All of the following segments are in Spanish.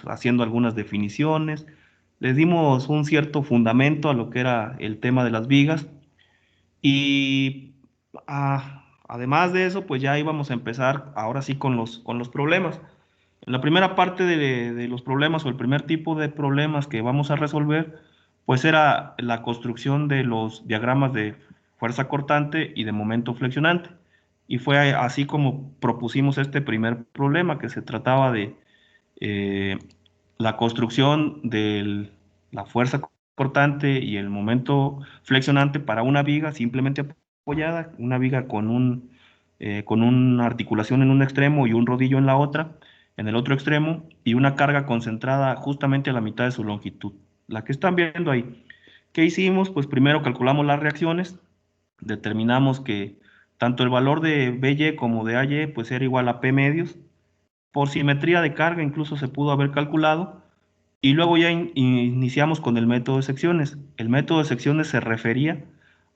pues haciendo algunas definiciones, les dimos un cierto fundamento a lo que era el tema de las vigas y además de eso, pues ya íbamos a empezar ahora sí con los problemas. En la primera parte de los problemas o el primer tipo de problemas que vamos a resolver, pues era la construcción de los diagramas de fuerza cortante y de momento flexionante. Y fue así como propusimos este primer problema, que se trataba de eh, la construcción de la fuerza cortante y el momento flexionante para una viga simplemente apoyada, una viga con una articulación en un extremo y un rodillo en la otra, en el otro extremo, y una carga concentrada justamente a la mitad de su longitud, la que están viendo ahí. ¿Qué hicimos? Pues primero calculamos las reacciones, determinamos que tanto el valor de BY como de AY pues era igual a P medios. Por simetría de carga incluso se pudo haber calculado. Y luego ya iniciamos con el método de secciones. El método de secciones se refería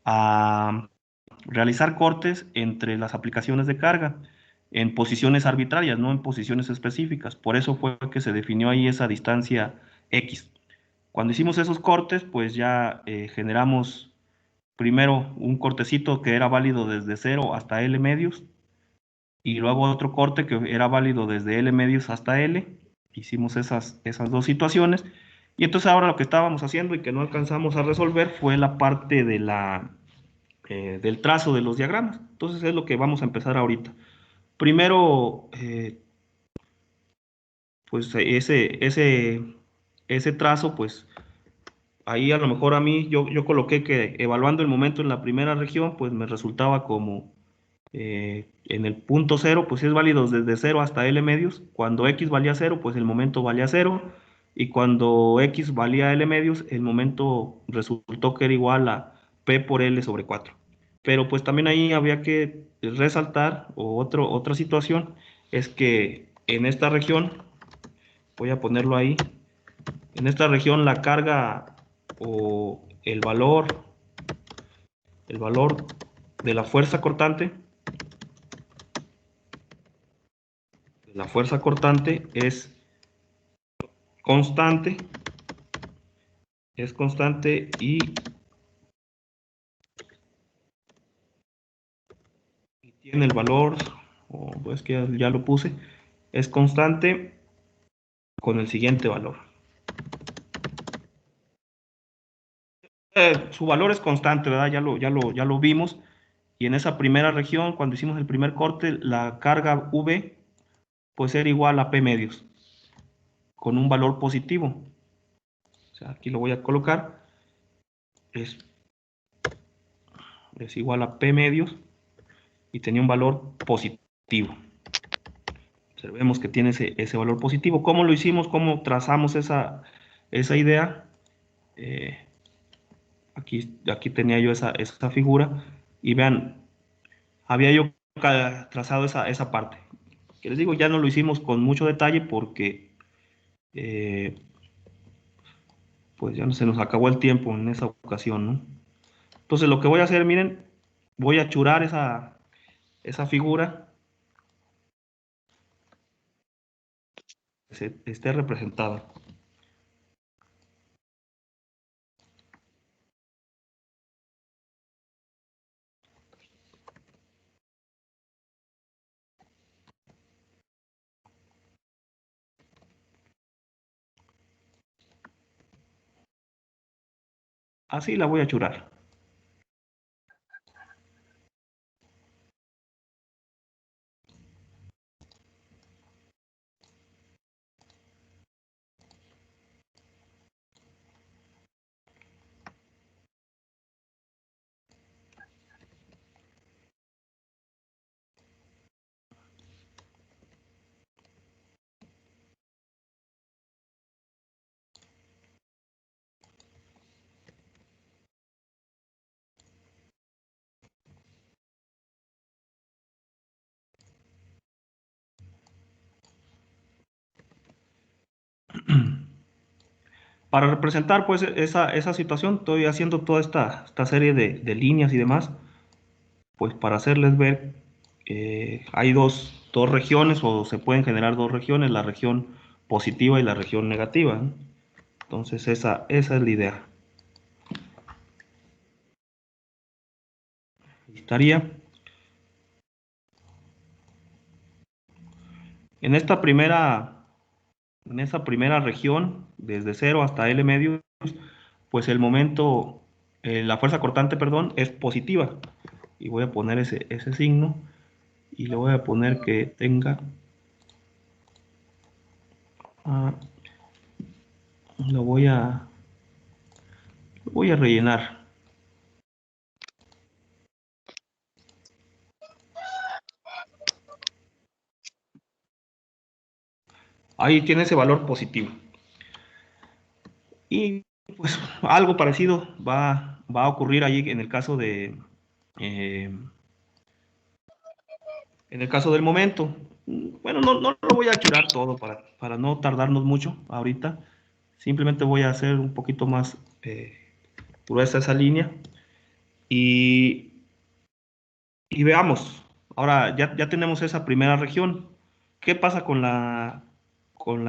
a realizar cortes entre las aplicaciones de carga en posiciones arbitrarias, no en posiciones específicas. Por eso fue que se definió ahí esa distancia X. Cuando hicimos esos cortes, pues ya generamos primero un cortecito que era válido desde 0 hasta L medios, y luego otro corte que era válido desde L medios hasta L. Hicimos esas dos situaciones. Y entonces ahora lo que estábamos haciendo y que no alcanzamos a resolver fue la parte del trazo de los diagramas. Entonces es lo que vamos a empezar ahorita. Primero, pues ese trazo, pues ahí a lo mejor a mí yo coloqué que evaluando el momento en la primera región, pues me resultaba como en el punto cero, pues es válido desde 0 hasta L medios. Cuando X valía 0, pues el momento valía 0. Y cuando X valía L medios, el momento resultó que era igual a P por L sobre 4. Pero pues también ahí había que resaltar, o otra situación, es que en esta región, voy a ponerlo ahí, en esta región la carga o el valor de la fuerza cortante constante, es constante y tiene el valor, o pues que ya lo puse, es constante con el siguiente valor. Su valor es constante, ¿verdad? Ya lo vimos. Y en esa primera región, cuando hicimos el primer corte, la carga V pues era igual a P medios, con un valor positivo. O sea, aquí lo voy a colocar. Es, es igual a P medios y tenía un valor positivo. Observemos que tiene ese valor positivo. ¿Cómo lo hicimos? ¿Cómo trazamos esa idea? Eh, aquí tenía yo esa figura y vean, había yo trazado esa parte. Que les digo, ya no lo hicimos con mucho detalle porque eh, pues ya no se nos acabó el tiempo en esa ocasión, ¿no? Entonces lo que voy a hacer, miren, voy a churar esa figura que esté representada. Así la voy a churar. Para representar pues esa situación, estoy haciendo toda esta serie de líneas y demás, pues para hacerles ver, hay dos regiones o se pueden generar dos regiones, la región positiva y la región negativa, ¿no? Entonces esa es la idea. Estaría en esta en esa primera región, desde 0 hasta L medios, pues el momento, la fuerza cortante, perdón, es positiva. Y voy a poner ese signo y le voy a poner que tenga, ah, lo voy a rellenar. Ahí tiene ese valor positivo. Y pues algo parecido va a ocurrir allí eh, en el caso del momento. Bueno, no lo voy a churar todo para no tardarnos mucho ahorita. Simplemente voy a hacer un poquito más gruesa esa línea. Y, y veamos. Ahora ya tenemos esa primera región. ¿Qué pasa con la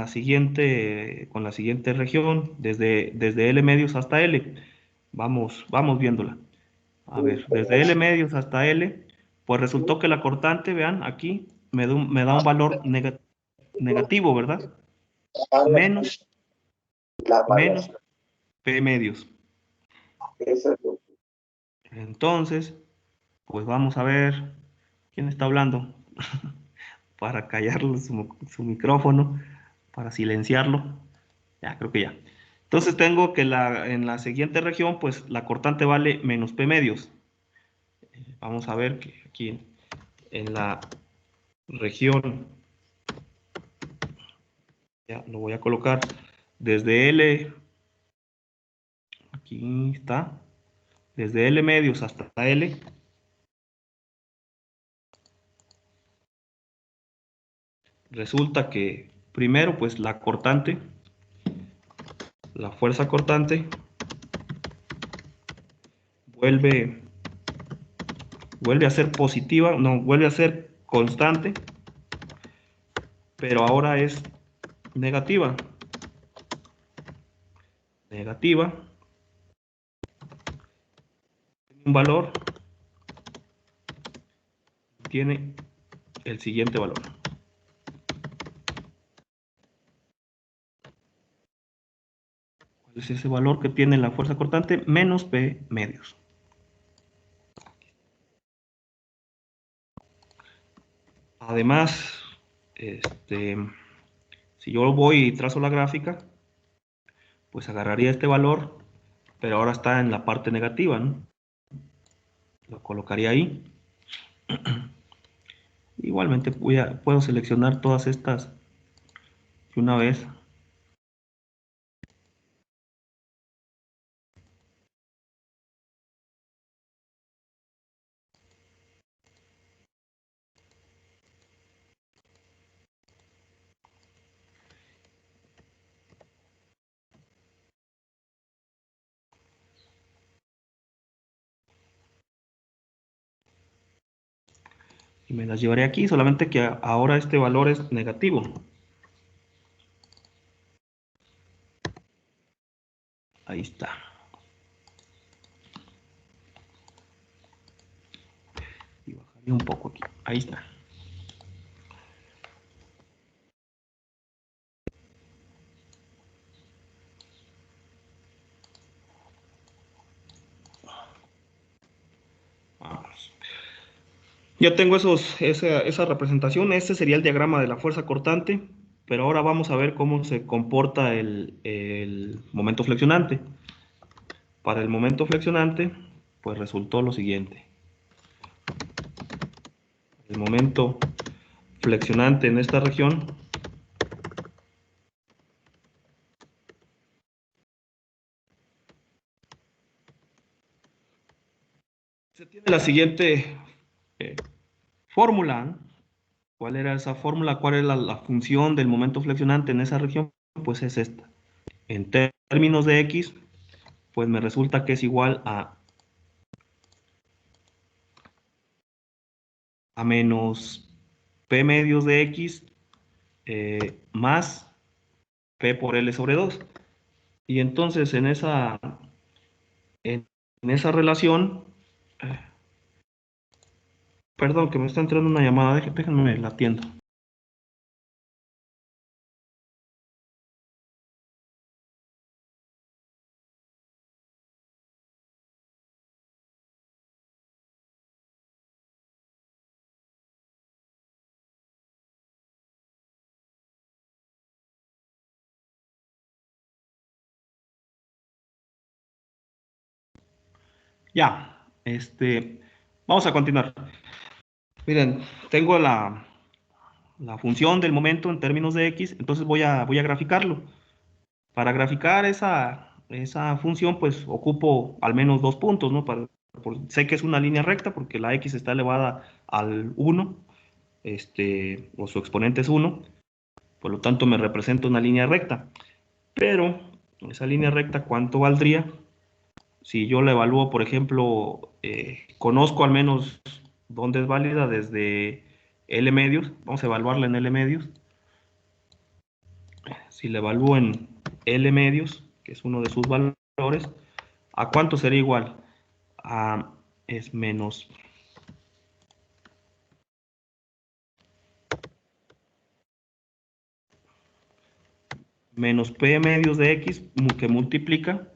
siguiente región? Desde L medios hasta L. Vamos viéndola. A ver, desde L medios hasta L, pues resultó que la cortante, vean, aquí me da un valor negativo, ¿verdad? Menos, menos P medios. Entonces, pues vamos a ver quién está hablando para callarle su micrófono, para silenciarlo. Ya, creo que ya. Entonces tengo que en la siguiente región, pues la cortante vale menos P medios. Vamos a ver que aquí en la región, ya lo voy a colocar desde L, aquí está, desde L medios hasta L, resulta que primero, pues la fuerza cortante, vuelve, vuelve a ser positiva, no, vuelve a ser constante, pero ahora es negativa. Negativa, un valor, tiene el siguiente valor. ¿Cuál es ese valor que tiene la fuerza cortante? Menos P medios. Además, si yo voy y trazo la gráfica, pues agarraría este valor, pero ahora está en la parte negativa, ¿no? Lo colocaría ahí. Igualmente puedo seleccionar todas estas de una vez. Y me las llevaré aquí, solamente que ahora este valor es negativo. Ahí está. Y bajaría un poco aquí. Ahí está. Vamos. Ya tengo esa representación. Este sería el diagrama de la fuerza cortante, pero ahora vamos a ver cómo se comporta el momento flexionante. Para el momento flexionante, pues resultó lo siguiente. El momento flexionante en esta región se tiene la siguiente eh, fórmula, ¿no? ¿Cuál era esa fórmula? ¿Cuál es la función del momento flexionante en esa región? Pues es esta. En términos de x, pues me resulta que es igual a menos p medios de x más P por L sobre 2. Y entonces en esa relación, eh, perdón, que me está entrando una llamada, déjenme la atiendo. Ya, vamos a continuar. Miren, tengo la función del momento en términos de x, entonces voy a graficarlo. Para graficar esa función, pues ocupo al menos dos puntos, ¿no? Sé que es una línea recta porque la x está elevada al 1, o su exponente es 1, por lo tanto me representa una línea recta. Pero esa línea recta, ¿cuánto valdría? Si yo la evalúo, por ejemplo, conozco al menos dónde es válida desde L medios, vamos a evaluarla en L medios. Si la evalúo en L medios, que es uno de sus valores, ¿a cuánto sería igual? Es menos P medios de X, que multiplica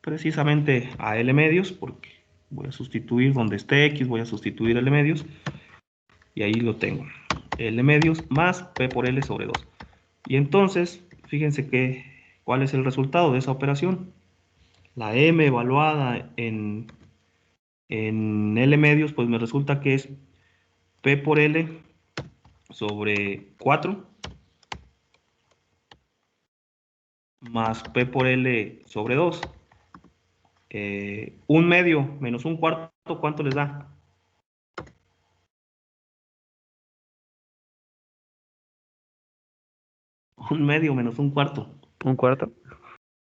precisamente a L medios, porque voy a sustituir donde esté X, voy a sustituir L medios, y ahí lo tengo. L medios más P por L sobre 2. Y entonces, fíjense cuál es el resultado de esa operación. La M evaluada en L medios, pues me resulta que es P por L sobre 4 más P por L sobre 2. Un medio menos un cuarto, ¿cuánto les da? Un medio menos un cuarto. ¿Un cuarto?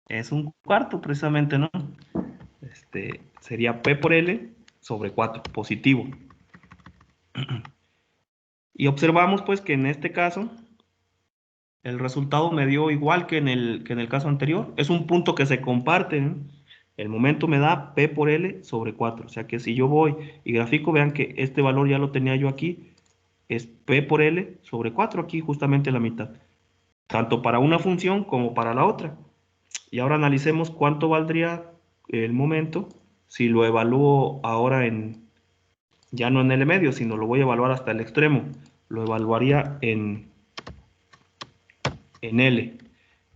Es un cuarto precisamente, ¿no? Sería P por L sobre 4, positivo. Y observamos pues que en este caso el resultado me dio igual que en el caso anterior. Es un punto que se comparte, ¿no? El momento me da P por L sobre 4. O sea que si yo voy y grafico, vean que este valor ya lo tenía yo aquí. Es P por L sobre 4, aquí justamente la mitad. Tanto para una función como para la otra. Y ahora analicemos cuánto valdría el momento si lo evalúo ahora ya no en L medio, sino lo voy a evaluar hasta el extremo. Lo evaluaría en L.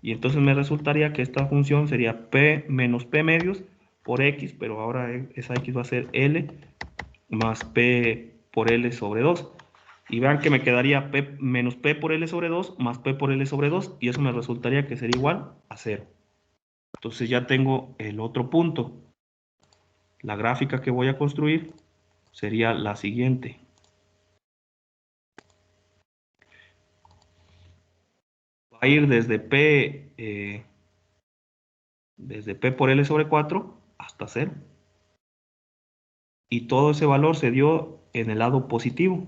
Y entonces me resultaría que esta función sería P menos P medios por X, pero ahora esa X va a ser L más P por L sobre 2. Y vean que me quedaría P menos P por L sobre 2 más P por L sobre 2, y eso me resultaría que sería igual a 0. Entonces ya tengo el otro punto. La gráfica que voy a construir sería la siguiente. Va a ir desde P por L sobre 4 hasta 0. Y todo ese valor se dio en el lado positivo.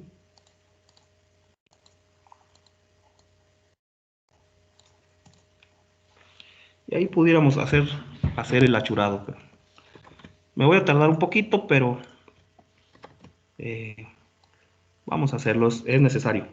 Y ahí pudiéramos hacer el achurado. Me voy a tardar un poquito, pero eh, vamos a hacerlo, es necesario.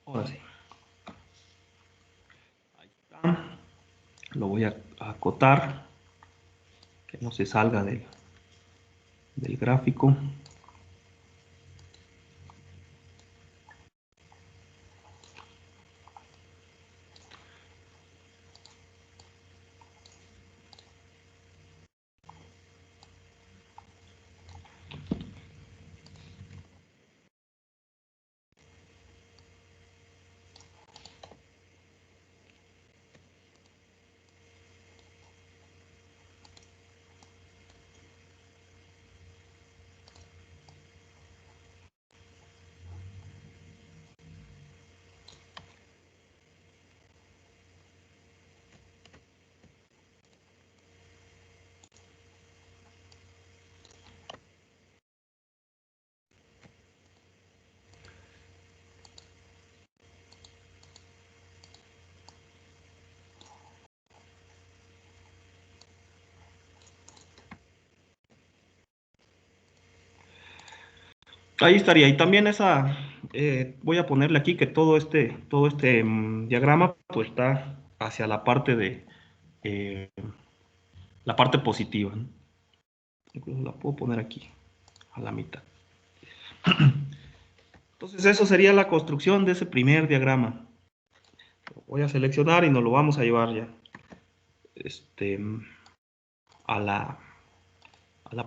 Ahora sí. Ahí está. Lo voy a acotar, que no se salga del gráfico. Ahí estaría. Y también voy a ponerle aquí que todo este diagrama pues está hacia eh, la parte positiva, ¿no? Incluso la puedo poner aquí, a la mitad. Entonces eso sería la construcción de ese primer diagrama. Lo voy a seleccionar y nos lo vamos a llevar ya este, a la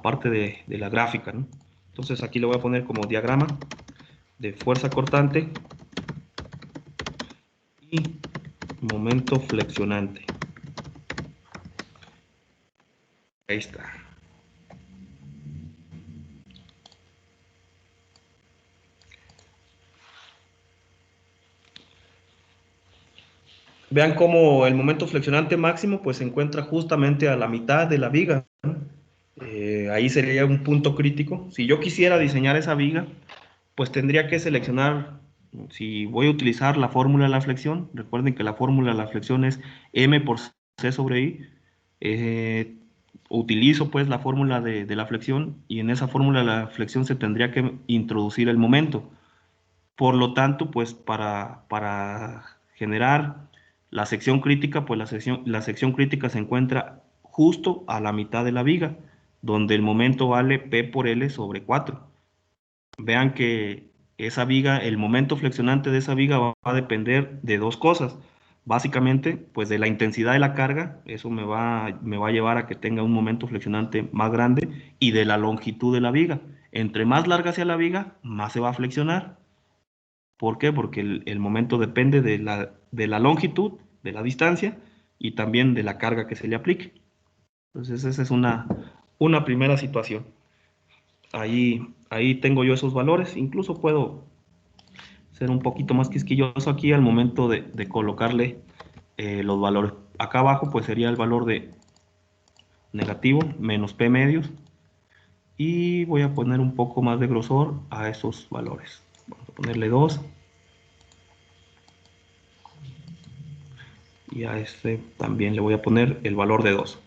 parte de la gráfica, ¿no? Entonces aquí le voy a poner como diagrama de fuerza cortante y momento flexionante. Ahí está. Vean cómo el momento flexionante máximo pues se encuentra justamente a la mitad de la viga. Ahí sería un punto crítico. Si yo quisiera diseñar esa viga, pues tendría que seleccionar, si voy a utilizar la fórmula de la flexión, recuerden que la fórmula de la flexión es M por C sobre I, utilizo pues la fórmula de la flexión y en esa fórmula de la flexión se tendría que introducir el momento. Por lo tanto, pues para generar la sección crítica, pues la sección crítica se encuentra justo a la mitad de la viga, donde el momento vale P por L sobre 4. Vean que esa viga, el momento flexionante de esa viga va a depender de dos cosas. Básicamente, pues de la intensidad de la carga, eso me va a llevar a que tenga un momento flexionante más grande, y de la longitud de la viga. Entre más larga sea la viga, más se va a flexionar. ¿Por qué? Porque el momento depende de la longitud, de la distancia y también de la carga que se le aplique. Entonces, esa es una primera situación. Ahí tengo yo esos valores. Incluso puedo ser un poquito más quisquilloso aquí al momento de colocarle los valores. Acá abajo pues sería el valor de negativo menos P medios. Y voy a poner un poco más de grosor a esos valores. Vamos a ponerle 2. Y a este también le voy a poner el valor de 2.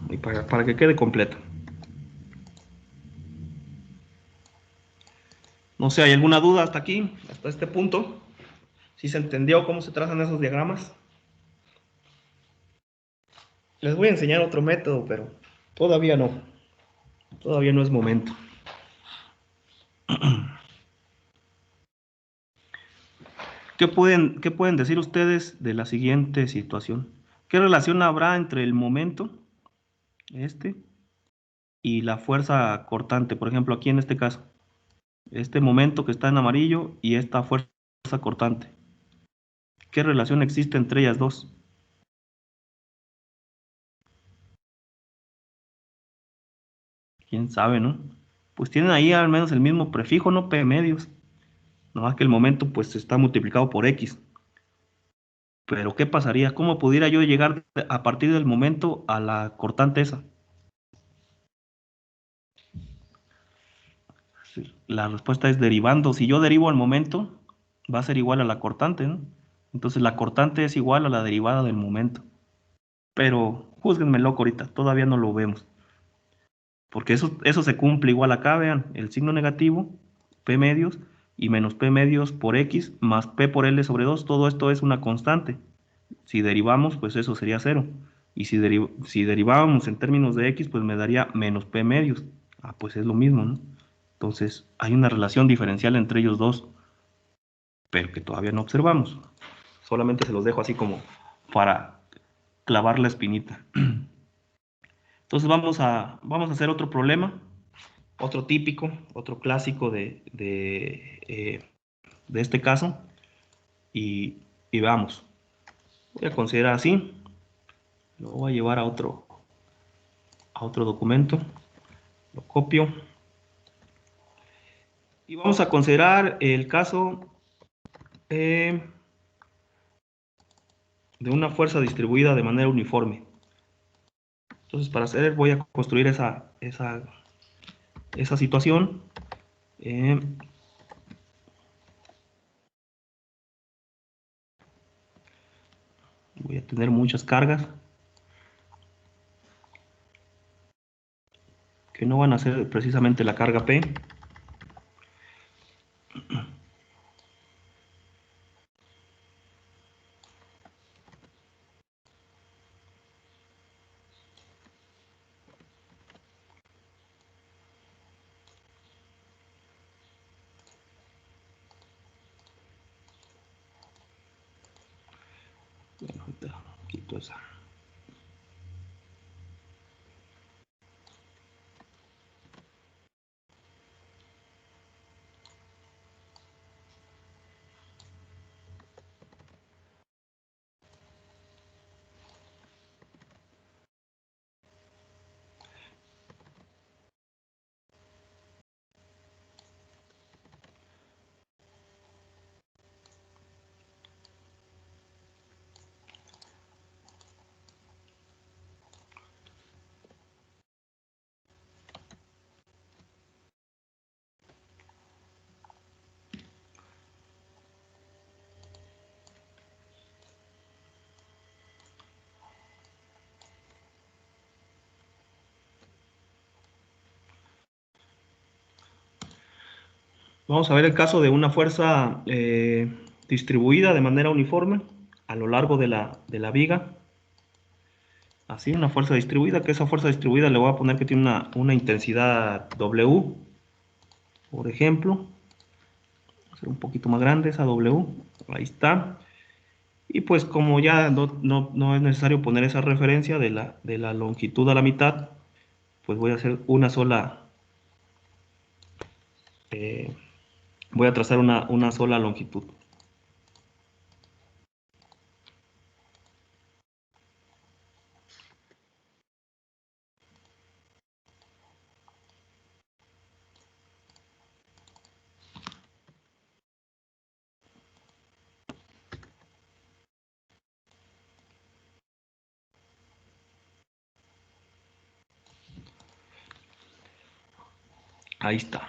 Y para que quede completo. No sé, ¿hay alguna duda hasta aquí, hasta este punto? ¿Sí se entendió cómo se trazan esos diagramas? Les voy a enseñar otro método, pero todavía no. Todavía no es momento. Qué pueden decir ustedes de la siguiente situación? ¿Qué relación habrá entre el momento, este, y la fuerza cortante? Por ejemplo, aquí en este caso, este momento que está en amarillo y esta fuerza cortante. ¿Qué relación existe entre ellas dos? ¿Quién sabe, no? Pues tienen ahí al menos el mismo prefijo, ¿no? P medios. Nada más que el momento pues está multiplicado por X. Pero ¿qué pasaría? ¿Cómo pudiera yo llegar a partir del momento a la cortante esa? Sí, la respuesta es derivando. Si yo derivo al momento, va a ser igual a la cortante, ¿no? Entonces la cortante es igual a la derivada del momento. Pero júzguenme loco ahorita, todavía no lo vemos. Porque eso se cumple igual acá, vean, el signo negativo, P medios, y menos P medios por X, más P por L sobre 2, todo esto es una constante. Si derivamos, pues eso sería cero. Y si derivábamos en términos de X, pues me daría menos P medios. Ah, pues es lo mismo, ¿no? Entonces, hay una relación diferencial entre ellos dos, pero que todavía no observamos. Solamente se los dejo así como para clavar la espinita. Entonces vamos a hacer otro problema, otro típico, otro clásico de este caso. Y veamos. Voy a considerar así. Lo voy a llevar a otro documento. Lo copio. Y vamos a considerar el caso de una fuerza distribuida de manera uniforme. Entonces, para hacer, voy a construir esa esa situación. Voy a tener muchas cargas que no van a ser precisamente la carga P. Bueno, ahorita quito esa. Vamos a ver el caso de una fuerza distribuida de manera uniforme a lo largo de la viga. Así, una fuerza distribuida, que esa fuerza distribuida le voy a poner que tiene una intensidad W, por ejemplo. Va a ser un poquito más grande esa W. Ahí está. Y pues como ya no es necesario poner esa referencia de la longitud a la mitad, pues voy a hacer una sola, eh, voy a trazar una sola longitud. Ahí está.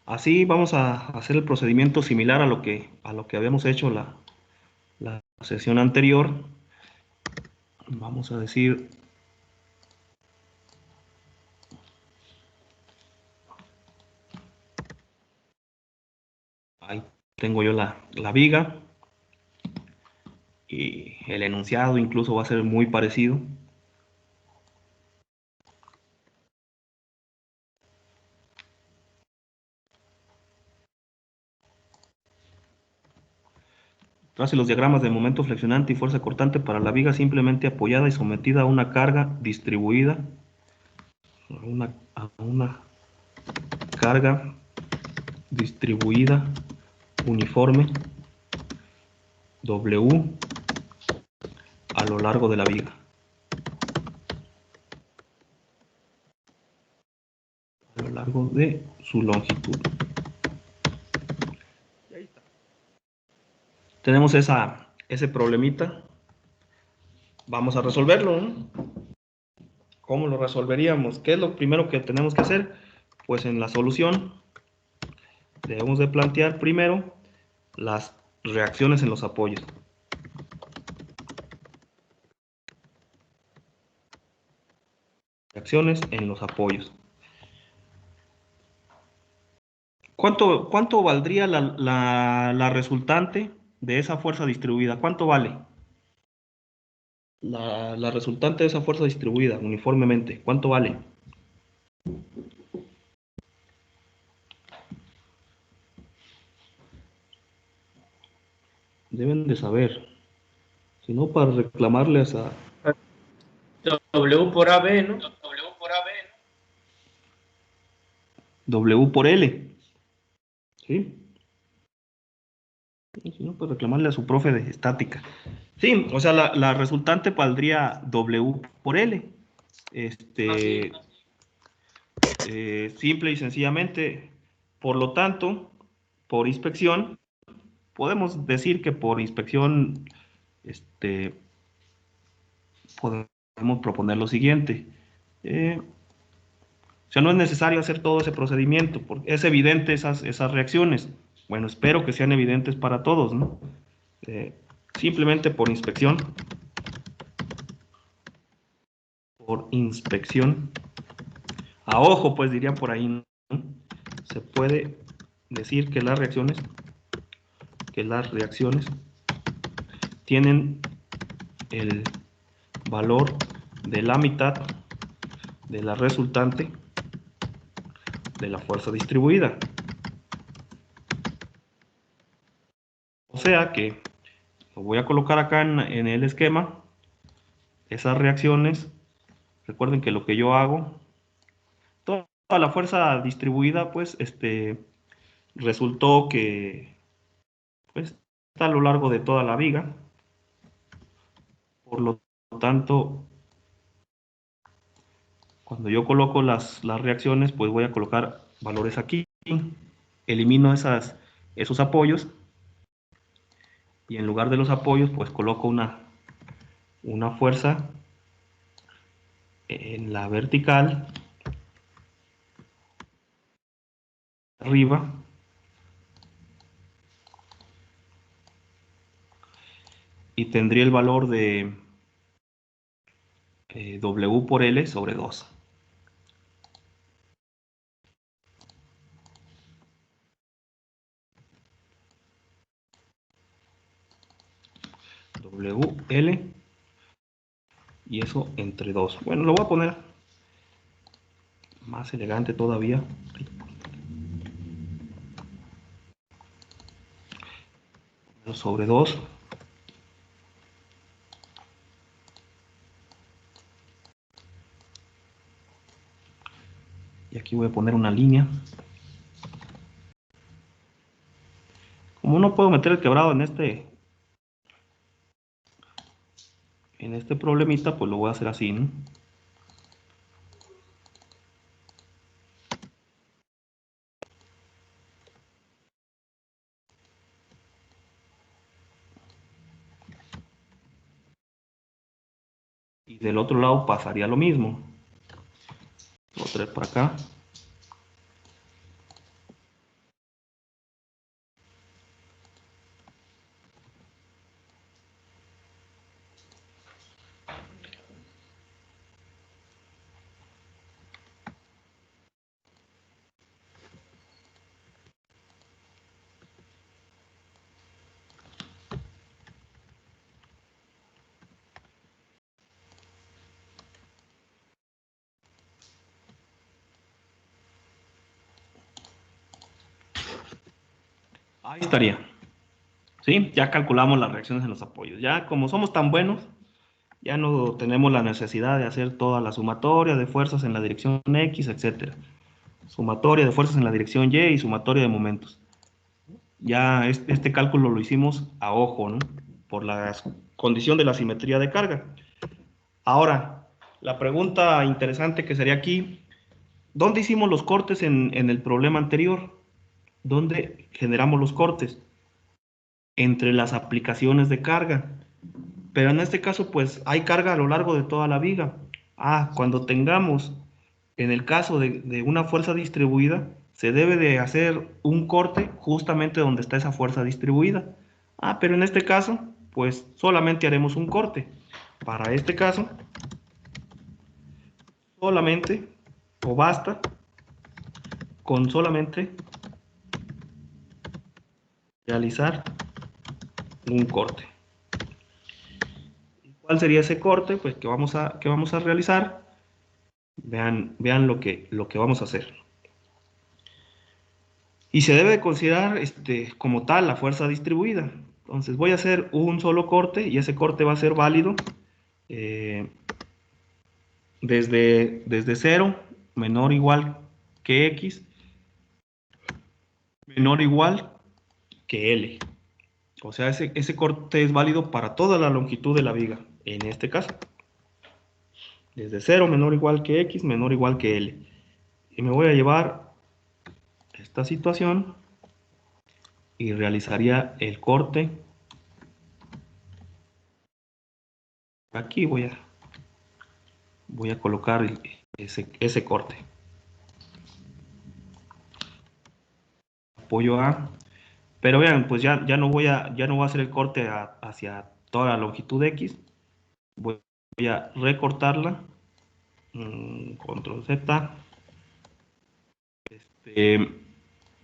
Así vamos a hacer el procedimiento similar a lo que habíamos hecho la sesión anterior. Vamos a decir, ahí tengo yo la viga y el enunciado incluso va a ser muy parecido. Trace los diagramas de momento flexionante y fuerza cortante para la viga simplemente apoyada y sometida a una carga distribuida, a una carga distribuida uniforme W a lo largo de la viga. A lo largo de su longitud. Tenemos ese problemita. Vamos a resolverlo, ¿no? ¿Cómo lo resolveríamos? ¿Qué es lo primero que tenemos que hacer? Pues en la solución debemos de plantear primero las reacciones en los apoyos. Reacciones en los apoyos. ¿Cuánto valdría la resultante de esa fuerza distribuida? ¿Cuánto vale? La resultante de esa fuerza distribuida uniformemente, ¿cuánto vale? Deben de saber. Si no, para reclamarles a W por AB, ¿no? W por L. ¿Sí? Si no, pues reclamarle a su profe de estática. Sí, o sea, la resultante valdría W por L. Simple y sencillamente, por lo tanto, por inspección, podemos decir que por inspección podemos proponer lo siguiente. O sea, no es necesario hacer todo ese procedimiento, porque es evidente esas reacciones. Bueno, espero que sean evidentes para todos, ¿no? Simplemente por inspección, a ojo, pues dirían por ahí, ¿no? Se puede decir que las reacciones tienen el valor de la mitad de la resultante de la fuerza distribuida. O sea que lo voy a colocar acá en el esquema. Esas reacciones, recuerden que lo que yo hago, toda la fuerza distribuida, pues, resultó que pues, está a lo largo de toda la viga. Por lo tanto, cuando yo coloco las reacciones, pues voy a colocar valores aquí. Elimino esos apoyos. Y en lugar de los apoyos, pues coloco una fuerza en la vertical, arriba, y tendría el valor de W por L sobre 2. WL y eso entre 2. Bueno, lo voy a poner más elegante todavía. Sobre 2. Y aquí voy a poner una línea. Como no puedo meter el quebrado en este problemita, pues lo voy a hacer así, ¿no? Y del otro lado pasaría lo mismo. Voy a traer para acá. Ahí estaría. ¿Sí? Ya calculamos las reacciones en los apoyos. Ya como somos tan buenos, ya no tenemos la necesidad de hacer toda la sumatoria de fuerzas en la dirección X, etc. Sumatoria de fuerzas en la dirección Y y sumatoria de momentos. Ya este cálculo lo hicimos a ojo, ¿no? Por la condición de la simetría de carga. Ahora, la pregunta interesante que sería aquí, ¿dónde hicimos los cortes en el problema anterior? ¿Dónde generamos los cortes? Entre las aplicaciones de carga. Pero en este caso, pues hay carga a lo largo de toda la viga. Cuando tengamos, en el caso de una fuerza distribuida, se debe de hacer un corte justamente donde está esa fuerza distribuida. Pero en este caso, pues solamente haremos un corte. Para este caso, solamente, o basta, con solamente realizar un corte. ¿Cuál sería ese corte? Pues que vamos a realizar. Vean lo que vamos a hacer. Y se debe de considerar como tal la fuerza distribuida. Entonces voy a hacer un solo corte y ese corte va a ser válido desde 0 menor o igual que X menor o igual que L. O sea, ese corte es válido para toda la longitud de la viga, en este caso. Desde 0 menor o igual que X menor o igual que L. Y me voy a llevar esta situación y realizaría el corte. Aquí voy a colocar ese corte. Apoyo A. Pero vean, pues ya no voy a hacer el corte hacia toda la longitud X. Voy a recortarla. Control Z.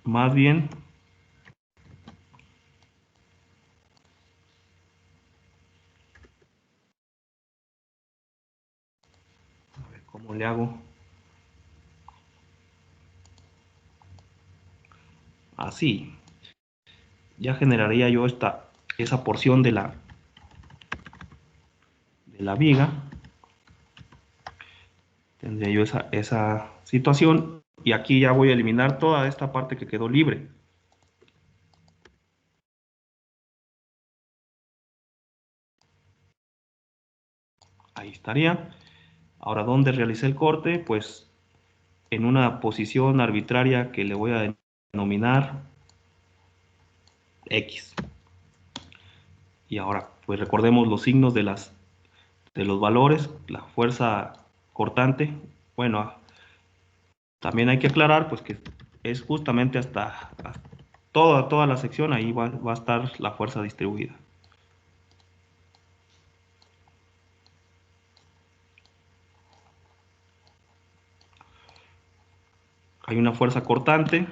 Más bien, a ver cómo le hago. Así. Ya generaría yo esa porción de la viga. Tendría yo esa situación. Y aquí ya voy a eliminar toda esta parte que quedó libre. Ahí estaría. Ahora, ¿dónde realicé el corte? Pues en una posición arbitraria que le voy a denominar X. Y ahora, pues recordemos los signos de los valores, la fuerza cortante. Bueno, también hay que aclarar pues que es justamente hasta toda la sección, ahí va a estar la fuerza distribuida. Hay una fuerza cortante.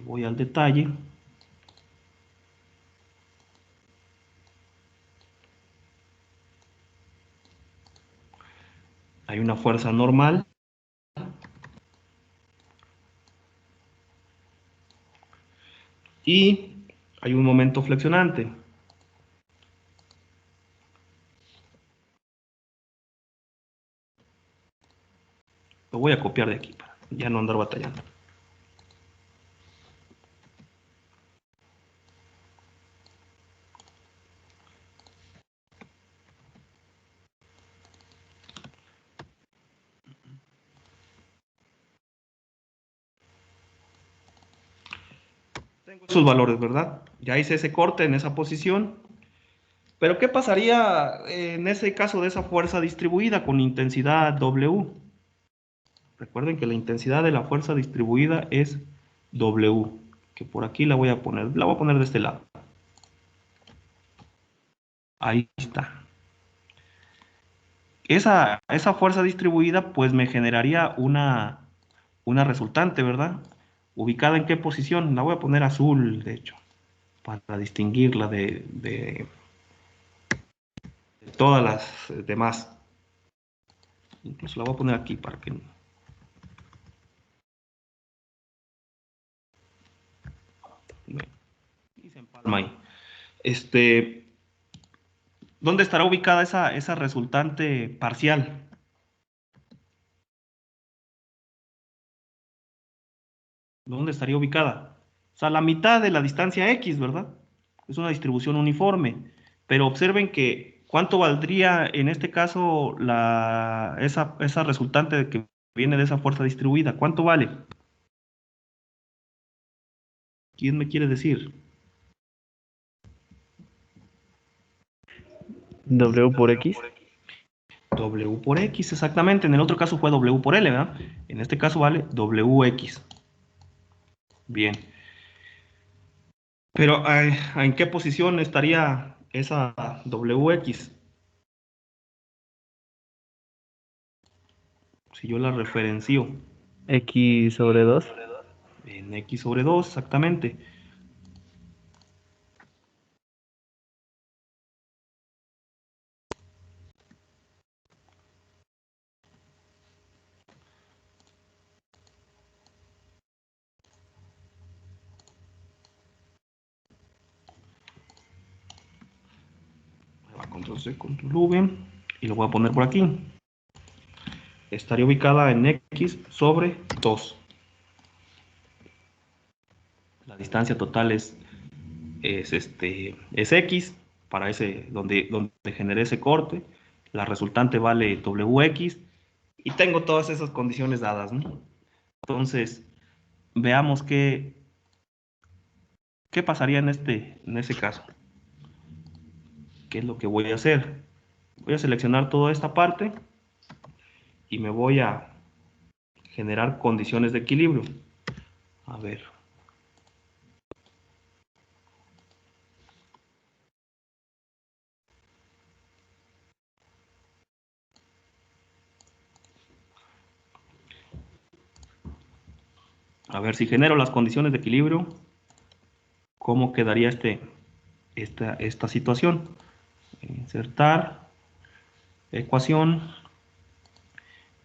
Voy al detalle. Hay una fuerza normal. Y hay un momento flexionante. Lo voy a copiar de aquí para ya no andar batallando. Tengo esos valores, ¿verdad? Ya hice ese corte en esa posición. Pero ¿qué pasaría en ese caso de esa fuerza distribuida con intensidad W? Recuerden que la intensidad de la fuerza distribuida es W, que por aquí la voy a poner de este lado. Ahí está. Esa fuerza distribuida pues me generaría una resultante, ¿verdad? ¿Ubicada en qué posición? La voy a poner azul, de hecho, para distinguirla de todas las demás. Incluso la voy a poner aquí para que... Y se empalma ahí. ¿Dónde estará ubicada esa resultante parcial? ¿Dónde estaría ubicada? O sea, la mitad de la distancia X, ¿verdad? Es una distribución uniforme. Pero observen que cuánto valdría en este caso esa resultante que viene de esa fuerza distribuida. ¿Cuánto vale? ¿Quién me quiere decir? W por X. W por X, exactamente. En el otro caso fue W por L, ¿verdad? En este caso vale WX. Bien. Pero, ¿en qué posición estaría esa WX? Si yo la referencio X sobre 2. en X sobre 2, exactamente. Va control C, control V, y lo voy a poner por aquí. Estaría ubicada en X sobre 2. La distancia total es X, para donde generé ese corte. La resultante vale Wx y tengo todas esas condiciones dadas, ¿no? Entonces, veamos qué pasaría en ese caso. ¿Qué es lo que voy a hacer? Voy a seleccionar toda esta parte y me voy a generar condiciones de equilibrio. A ver. A ver, si genero las condiciones de equilibrio, ¿cómo quedaría esta situación? Insertar, ecuación,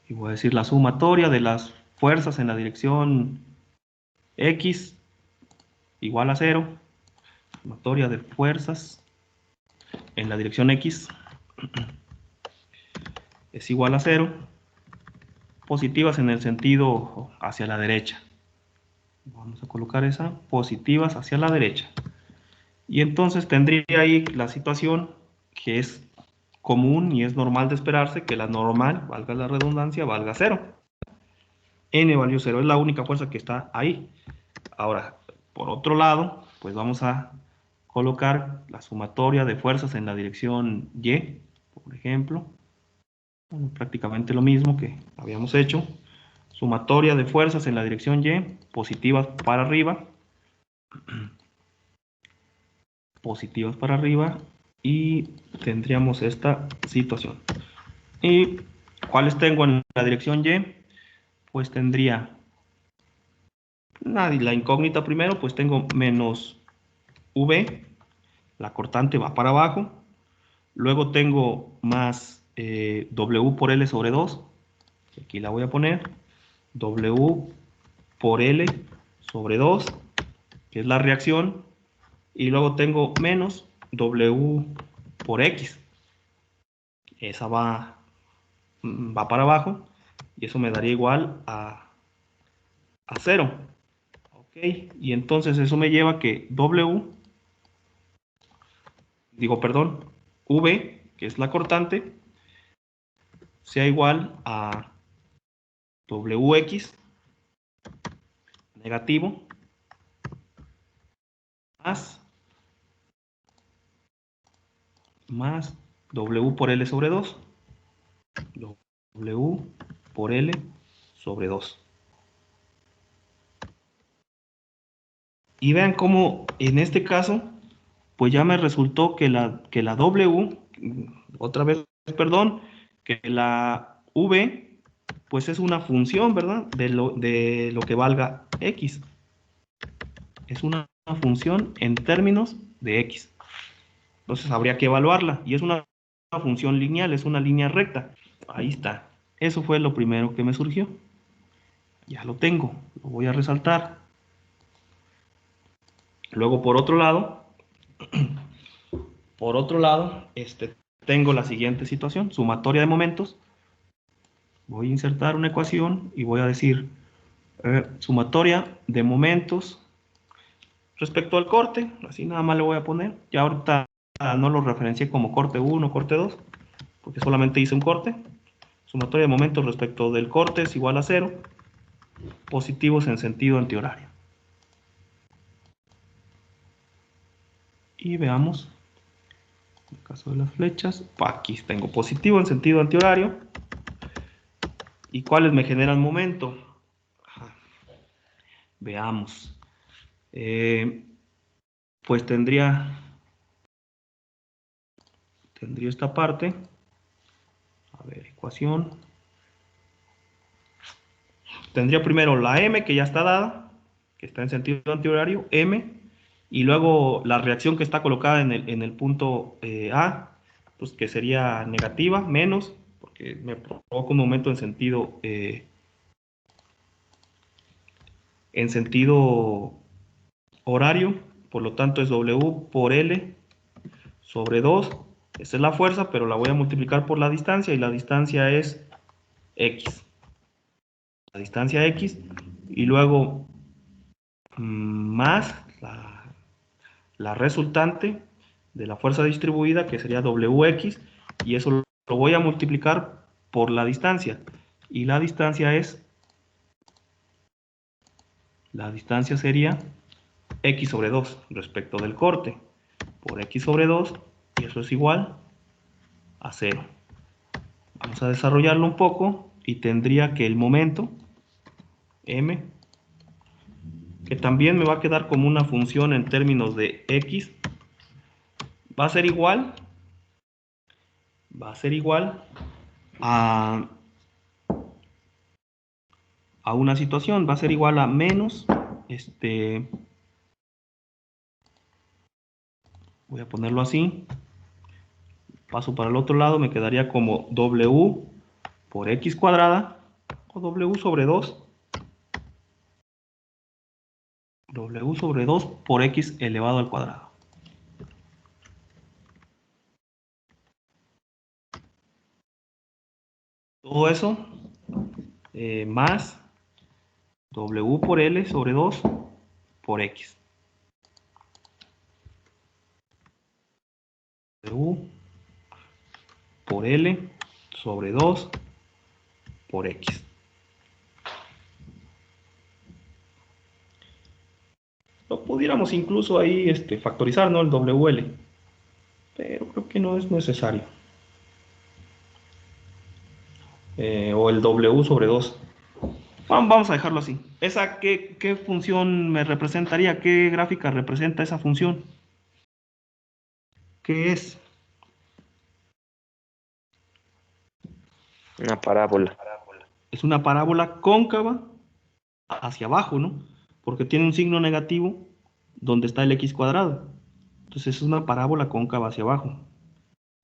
y voy a decir la sumatoria de las fuerzas en la dirección X igual a 0. Sumatoria de fuerzas en la dirección X es igual a 0. Positivas en el sentido hacia la derecha. Vamos a colocar esa, positivas hacia la derecha. Y entonces tendría ahí la situación que es común y es normal de esperarse, que la normal, valga la redundancia, valga 0. N valió 0, es la única fuerza que está ahí. Ahora, por otro lado, pues vamos a colocar la sumatoria de fuerzas en la dirección Y, por ejemplo. Bueno, prácticamente lo mismo que habíamos hecho. Sumatoria de fuerzas en la dirección Y, positivas para arriba. Positivas para arriba. Y tendríamos esta situación. ¿Y cuáles tengo en la dirección Y? Pues tendría la incógnita primero, pues tengo menos V, la cortante va para abajo. Luego tengo más W por L sobre 2, aquí la voy a poner, W por L sobre 2, que es la reacción, y luego tengo menos W por X, esa va para abajo, y eso me daría igual a 0. Ok, y entonces eso me lleva a que V, que es la cortante, sea igual a Wx negativo más W por L sobre 2. W por L sobre 2. Y vean cómo en este caso, pues ya me resultó que la W, otra vez, perdón, que la V, pues es una función, ¿verdad? De lo que valga X. Es una función en términos de X. Entonces habría que evaluarla. Y es una función lineal, es una línea recta. Ahí está. Eso fue lo primero que me surgió. Ya lo tengo, lo voy a resaltar. Luego, por otro lado, tengo la siguiente situación, sumatoria de momentos. Voy a insertar una ecuación y voy a decir sumatoria de momentos respecto al corte. Así nada más le voy a poner. Ya ahorita no lo referencié como corte 1, corte 2, porque solamente hice un corte. Sumatoria de momentos respecto del corte es igual a 0. Positivos en sentido antihorario. Y veamos, en el caso de las flechas, aquí tengo positivo en sentido antihorario. ¿Y cuáles me generan momento? Ajá. Veamos. Pues tendría esta parte. A ver, ecuación. Tendría primero la M, que ya está dada, que está en sentido antihorario, M, y luego la reacción que está colocada en el punto A, pues que sería negativa, menos, porque me provoca un momento en sentido horario, por lo tanto es W por L sobre 2. Esta es la fuerza, pero la voy a multiplicar por la distancia, y la distancia es X. La distancia X, y luego más la resultante, de la fuerza distribuida, que sería Wx, y eso lo voy a multiplicar por la distancia. Y la distancia sería x sobre 2 respecto del corte, por x sobre 2, y eso es igual a 0. Vamos a desarrollarlo un poco, y tendría que el momento, m, que también me va a quedar como una función en términos de x, va a ser igual a una situación, va a ser igual a menos, voy a ponerlo así, paso para el otro lado, me quedaría como w por x cuadrada, o w sobre 2 por x elevado al cuadrado. Todo eso más w por L sobre 2 por x. W por L sobre 2 por x. Lo pudiéramos incluso ahí factorizar, ¿no? El WL. Pero creo que no es necesario. O el W sobre 2. Vamos a dejarlo así. ¿Esa qué función me representaría? ¿Qué gráfica representa esa función? ¿Qué es? Una parábola. Es una parábola cóncava hacia abajo, ¿no? Porque tiene un signo negativo donde está el x cuadrado. Entonces es una parábola cóncava hacia abajo.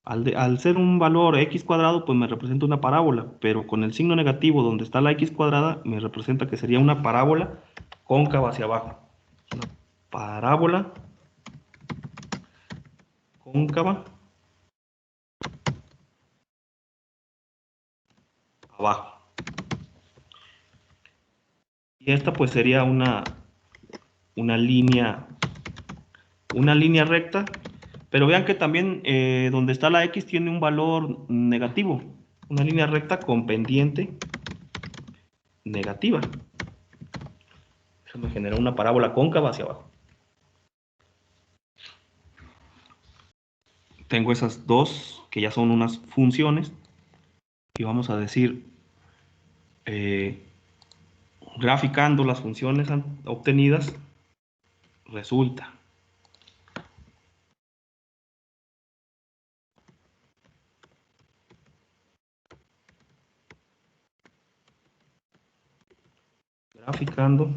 Al ser un valor x cuadrado, pues me representa una parábola, pero con el signo negativo donde está la x cuadrada, me representa que sería una parábola cóncava hacia abajo. Una parábola cóncava abajo. Y esta pues sería una línea recta, pero vean que también donde está la x tiene un valor negativo, una línea recta con pendiente negativa. Eso me genera una parábola cóncava hacia abajo. Tengo esas dos que ya son unas funciones, y vamos a decir, graficando las funciones obtenidas, resulta graficando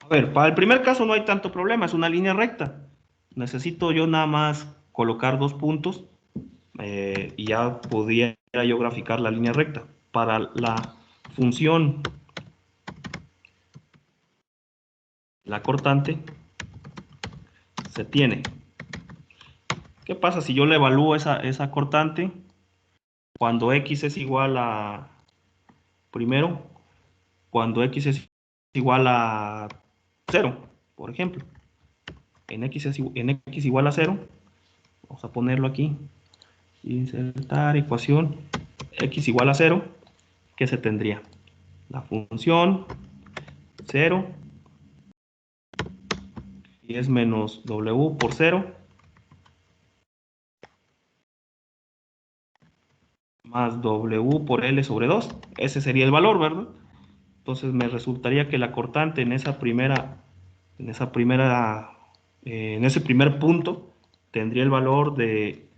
a ver, para el primer caso no hay tanto problema, es una línea recta. Necesito yo nada más colocar dos puntos y ya podría yo graficar la línea recta. Para la función, la cortante, se tiene. ¿Qué pasa si yo le evalúo esa cortante cuando x es igual a, primero, cuando x es igual a 0, por ejemplo? En x igual a 0, vamos a ponerlo aquí, insertar ecuación, x igual a 0, ¿qué se tendría? La función 0 y es menos w por 0 más w por L sobre 2. Ese sería el valor, ¿verdad? Entonces me resultaría que la cortante en ese primer punto tendría el valor de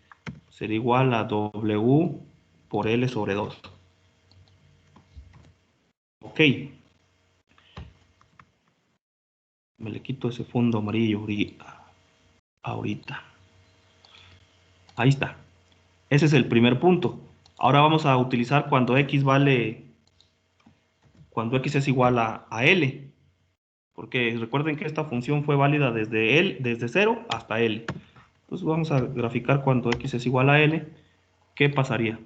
ser igual a w por L sobre 2. Ok. Me le quito ese fondo amarillo ahorita. Ahí está. Ese es el primer punto. Ahora vamos a utilizar cuando x es igual a L. Porque recuerden que esta función fue válida desde 0 hasta L. Entonces vamos a graficar cuando x es igual a L. ¿Qué pasaría?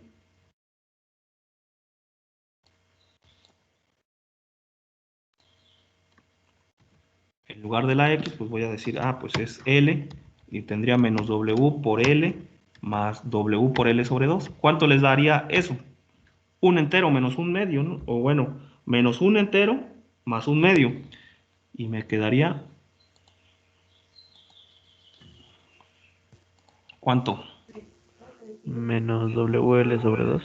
En lugar de la X, pues voy a decir, pues es L, y tendría menos W por L más W por L sobre 2. ¿Cuánto les daría eso? Un entero menos un medio, ¿no? O bueno, menos un entero más un medio. Y me quedaría... ¿Cuánto? Menos WL sobre 2.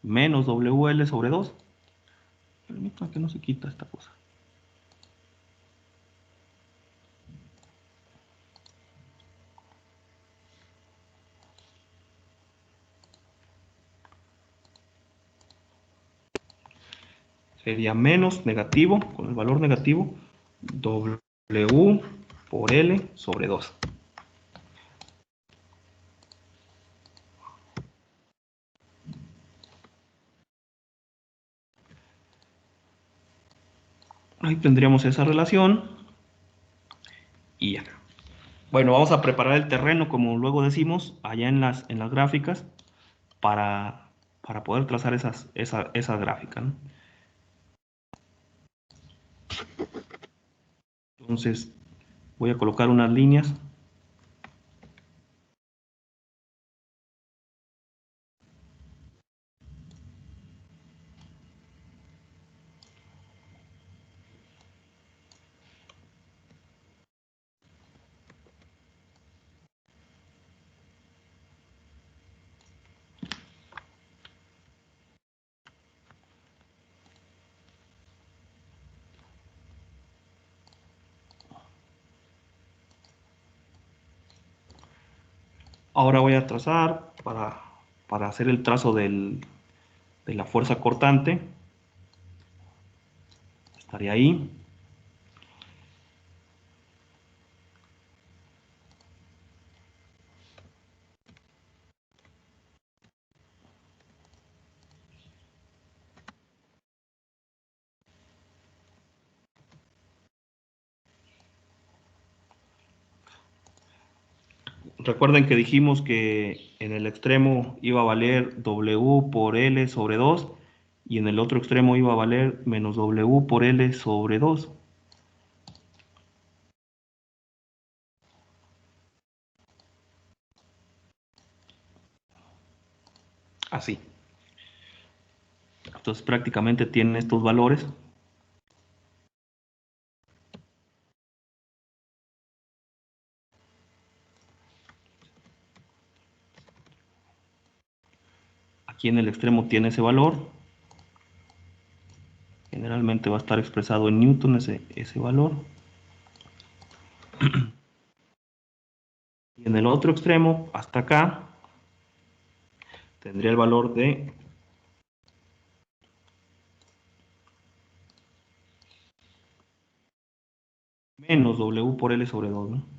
Menos WL sobre 2. Permítame que no se quita esta cosa. Sería menos negativo, con el valor negativo, W por L sobre 2. Ahí tendríamos esa relación. Y ya. Bueno, vamos a preparar el terreno, como luego decimos, allá en las gráficas, para poder trazar esa gráfica, ¿no? Entonces, voy a colocar unas líneas. Ahora voy a trazar para hacer el trazo de la fuerza cortante. Estaría ahí. Recuerden que dijimos que en el extremo iba a valer W por L sobre 2 y en el otro extremo iba a valer menos W por L sobre 2. Así. Entonces prácticamente tienen estos valores. Aquí en el extremo tiene ese valor. Generalmente va a estar expresado en Newton ese valor. Y en el otro extremo, hasta acá, tendría el valor de menos W por L sobre 2, ¿no?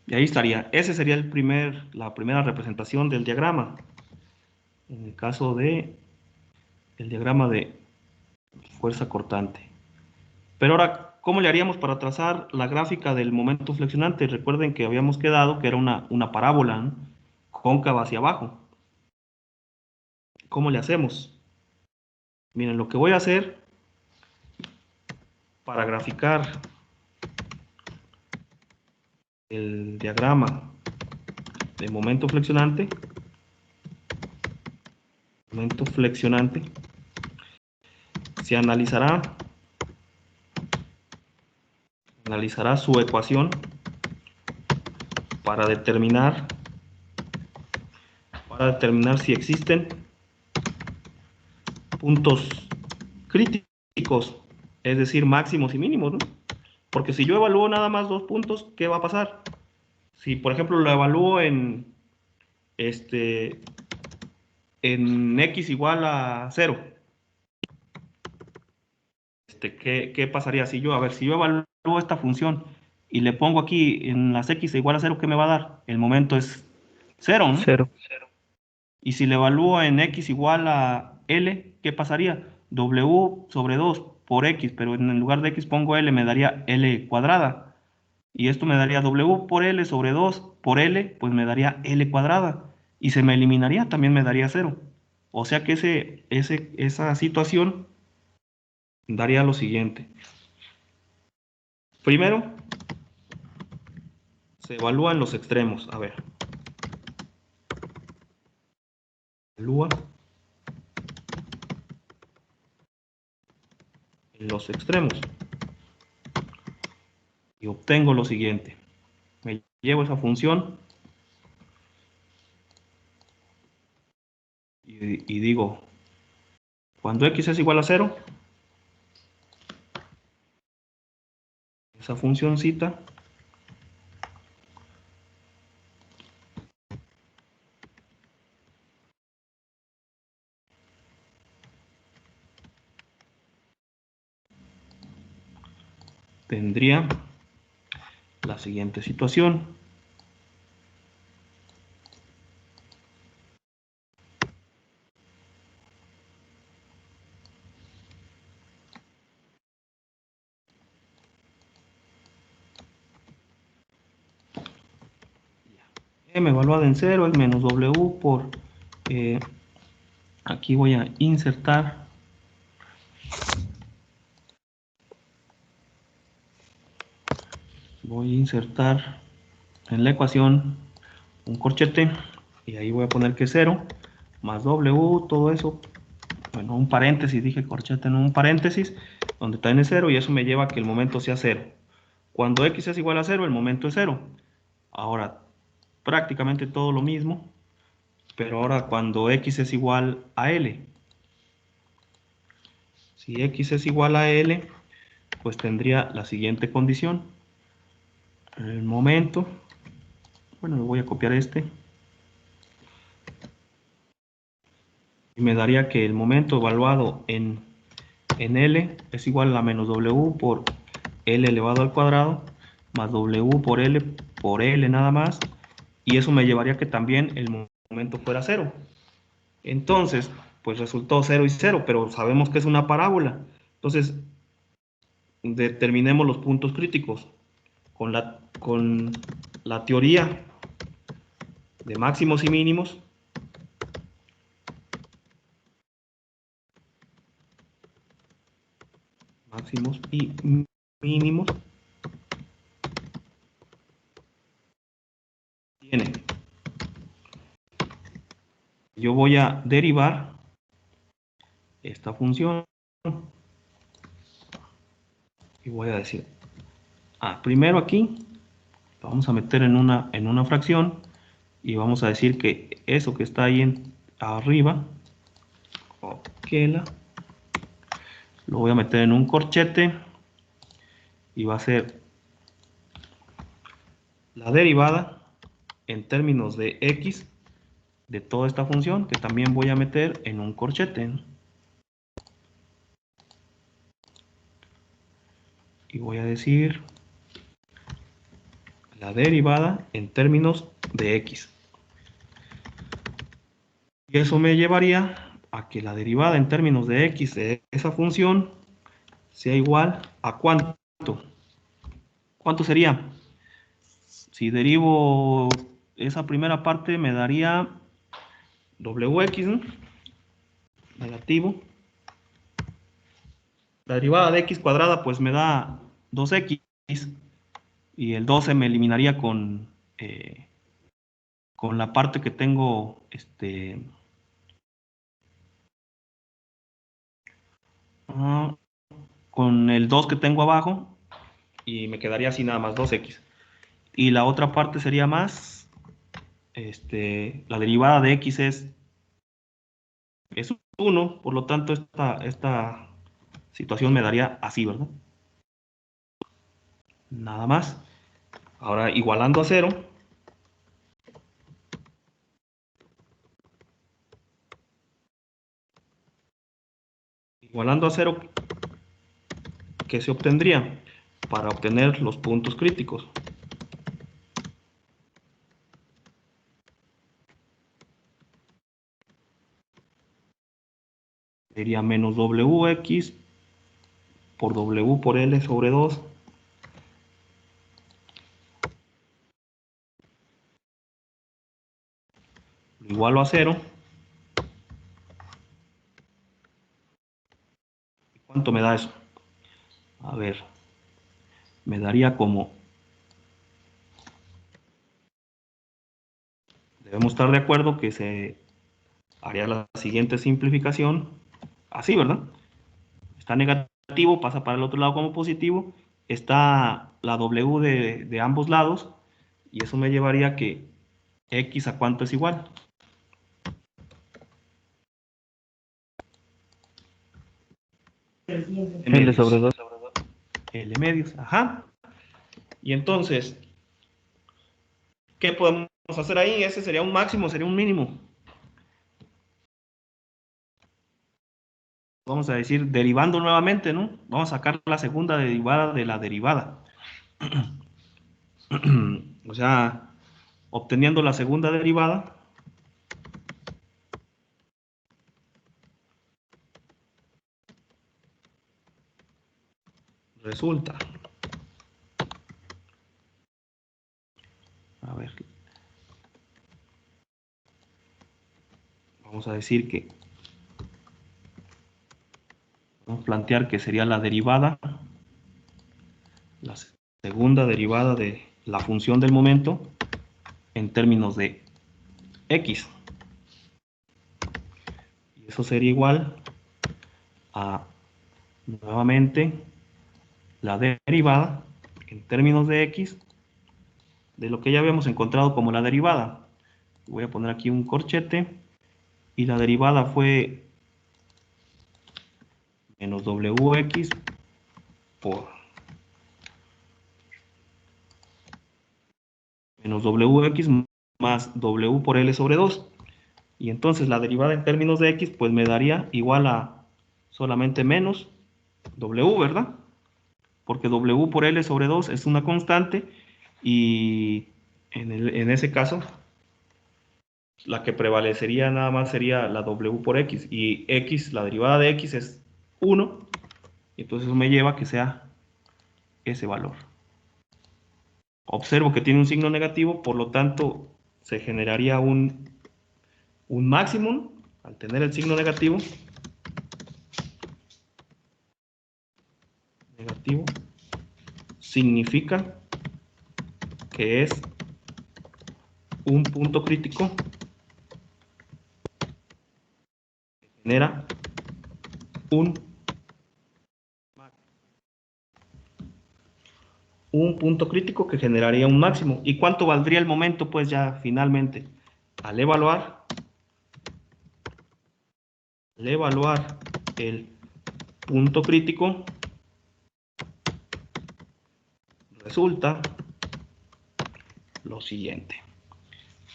Y ahí estaría. Ese sería la primera representación del diagrama. En el caso de el diagrama de fuerza cortante. Pero ahora, ¿cómo le haríamos para trazar la gráfica del momento flexionante? Recuerden que habíamos quedado que era una parábola, ¿no? Cóncava hacia abajo. ¿Cómo le hacemos? Miren, lo que voy a hacer para graficar el diagrama de momento flexionante, se analizará su ecuación para determinar si existen puntos críticos, es decir, máximos y mínimos, ¿no? Porque si yo evalúo nada más 2 puntos, ¿qué va a pasar? Si, por ejemplo, lo evalúo en x igual a 0, ¿qué pasaría si yo evalúo esta función y le pongo aquí en las x igual a 0, ¿qué me va a dar? El momento es 0, ¿no? 0. Y si le evalúo en x igual a L, ¿qué pasaría? W sobre 2 por x, pero en lugar de x pongo L, me daría L cuadrada. Y esto me daría W por L sobre 2 por L, pues me daría L cuadrada. Y se me eliminaría, también me daría 0. O sea que esa situación daría lo siguiente. Primero, se evalúan los extremos. A ver. Evalúa en los extremos. Y obtengo lo siguiente. Me llevo esa función y digo, cuando x es igual a 0, esa funcióncita tendría la siguiente situación. M evaluada en 0 es menos W por... aquí voy a insertar en la ecuación un corchete y ahí voy a poner que es 0 más W, todo eso, bueno, un paréntesis, dije corchete, no un paréntesis, donde está en 0 y eso me lleva a que el momento sea 0. Cuando x es igual a 0, el momento es 0. Ahora, prácticamente todo lo mismo, pero ahora cuando x es igual a L. Si x es igual a L, pues tendría la siguiente condición. El momento, bueno, me voy a copiar este, y me daría que el momento evaluado en L es igual a menos W por L elevado al cuadrado, más W por L nada más, y eso me llevaría a que también el momento fuera 0. Entonces, pues resultó 0 y 0, pero sabemos que es una parábola. Entonces, determinemos los puntos críticos. Con la teoría de máximos y mínimos, máximos y mínimos, tiene. Yo voy a derivar esta función y voy a decir, primero aquí lo vamos a meter en una fracción y vamos a decir que eso que está ahí arriba, lo voy a meter en un corchete y va a ser la derivada en términos de x de toda esta función que también voy a meter en un corchete. Y voy a decir la derivada en términos de x. Y eso me llevaría a que la derivada en términos de x de esa función sea igual a ¿cuánto? ¿Cuánto sería? Si derivo esa primera parte me daría wx, ¿no? Negativo. La derivada de x cuadrada pues me da 2x y el 12 me eliminaría con la parte que tengo con el 2 que tengo abajo y me quedaría así nada más 2x. Y la otra parte sería más, la derivada de x es 1, por lo tanto esta situación me daría así, ¿verdad? Nada más. Ahora igualando a 0, ¿qué se obtendría? para obtener los puntos críticos. Sería menos Wx por W por L sobre 2. Lo igualo a 0. ¿Cuánto me da eso? A ver, me daría como... Debemos estar de acuerdo que se haría la siguiente simplificación. Así, ¿verdad? Está negativo, pasa para el otro lado como positivo. Está la W de ambos lados. Y eso me llevaría a que X a cuánto es igual. L sobre 2. L medios, ajá. Y entonces, ¿qué podemos hacer ahí? Ese sería un máximo, sería un mínimo. Vamos a decir, derivando nuevamente, ¿no? Vamos a sacar la segunda derivada de la derivada. O sea, obteniendo la segunda derivada, resulta, a ver, vamos a decir que, vamos a plantear que sería la derivada, la segunda derivada de la función del momento en términos de x. Y eso sería igual a, nuevamente, la derivada en términos de x de lo que ya habíamos encontrado como la derivada. Voy a poner aquí un corchete y la derivada fue menos wx por menos wx más w por l sobre 2. Y entonces la derivada en términos de x pues me daría igual a solamente menos w, ¿verdad? Porque w por l sobre 2 es una constante y en ese caso la que prevalecería nada más sería la w por x, y x, la derivada de x es 1, y entonces eso me lleva a que sea ese valor. Observo que tiene un signo negativo, por lo tanto se generaría un máximo al tener el signo negativo. Negativo significa que es un punto crítico que genera un punto crítico que generaría un máximo. ¿Y cuánto valdría el momento? Pues ya finalmente, al evaluar el punto crítico, resulta lo siguiente.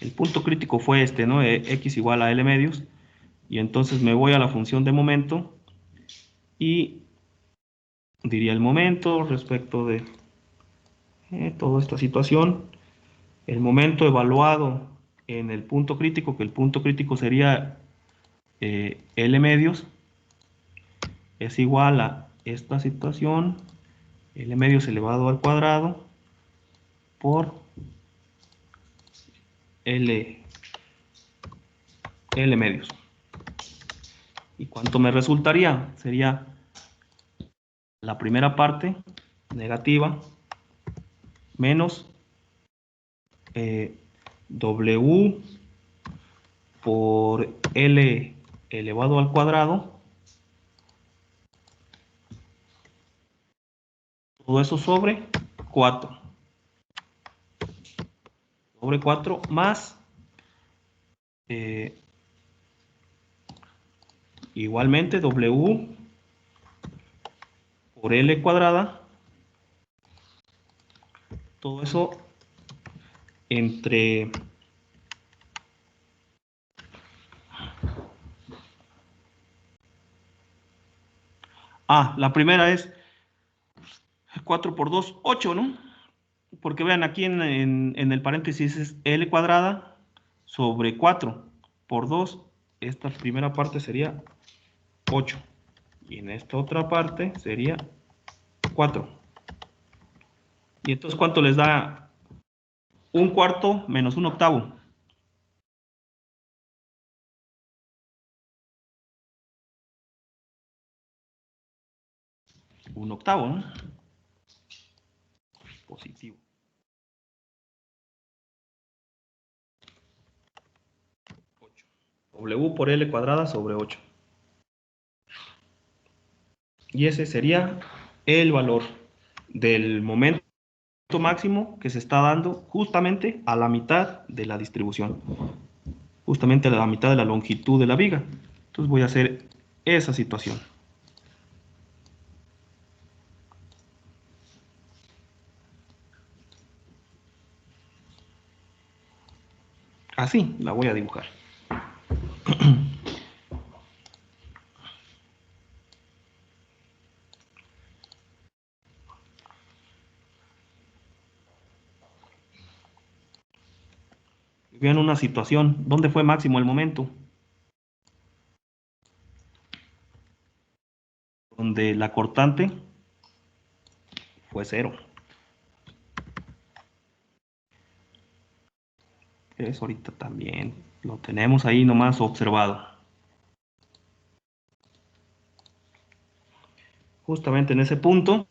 El punto crítico fue este, ¿no? X igual a L medios. Y entonces me voy a la función de momento y diría el momento respecto de toda esta situación. El momento evaluado en el punto crítico, que el punto crítico sería L medios, es igual a esta situación, L medios elevado al cuadrado, por L medios. ¿Y cuánto me resultaría? Sería la primera parte negativa menos W por L elevado al cuadrado, todo eso sobre 4. Sobre 4 más igualmente W por L cuadrada, todo eso entre la primera es 4 por 2, 8, ¿no? Porque vean, aquí en el paréntesis es L cuadrada sobre 4 por 2. Esta primera parte sería 8. Y en esta otra parte sería 4. Y entonces, ¿cuánto les da un cuarto menos un octavo? Un octavo, ¿no? Positivo. 8. W por L cuadrada sobre 8. Y ese sería el valor del momento máximo que se está dando justamente a la mitad de la distribución, justamente a la mitad de la longitud de la viga. Entonces voy a hacer esa situación. Así la voy a dibujar. Vean una situación. ¿Dónde fue máximo el momento? Donde la cortante fue 0. Eso ahorita también lo tenemos ahí nomás observado. Justamente en ese punto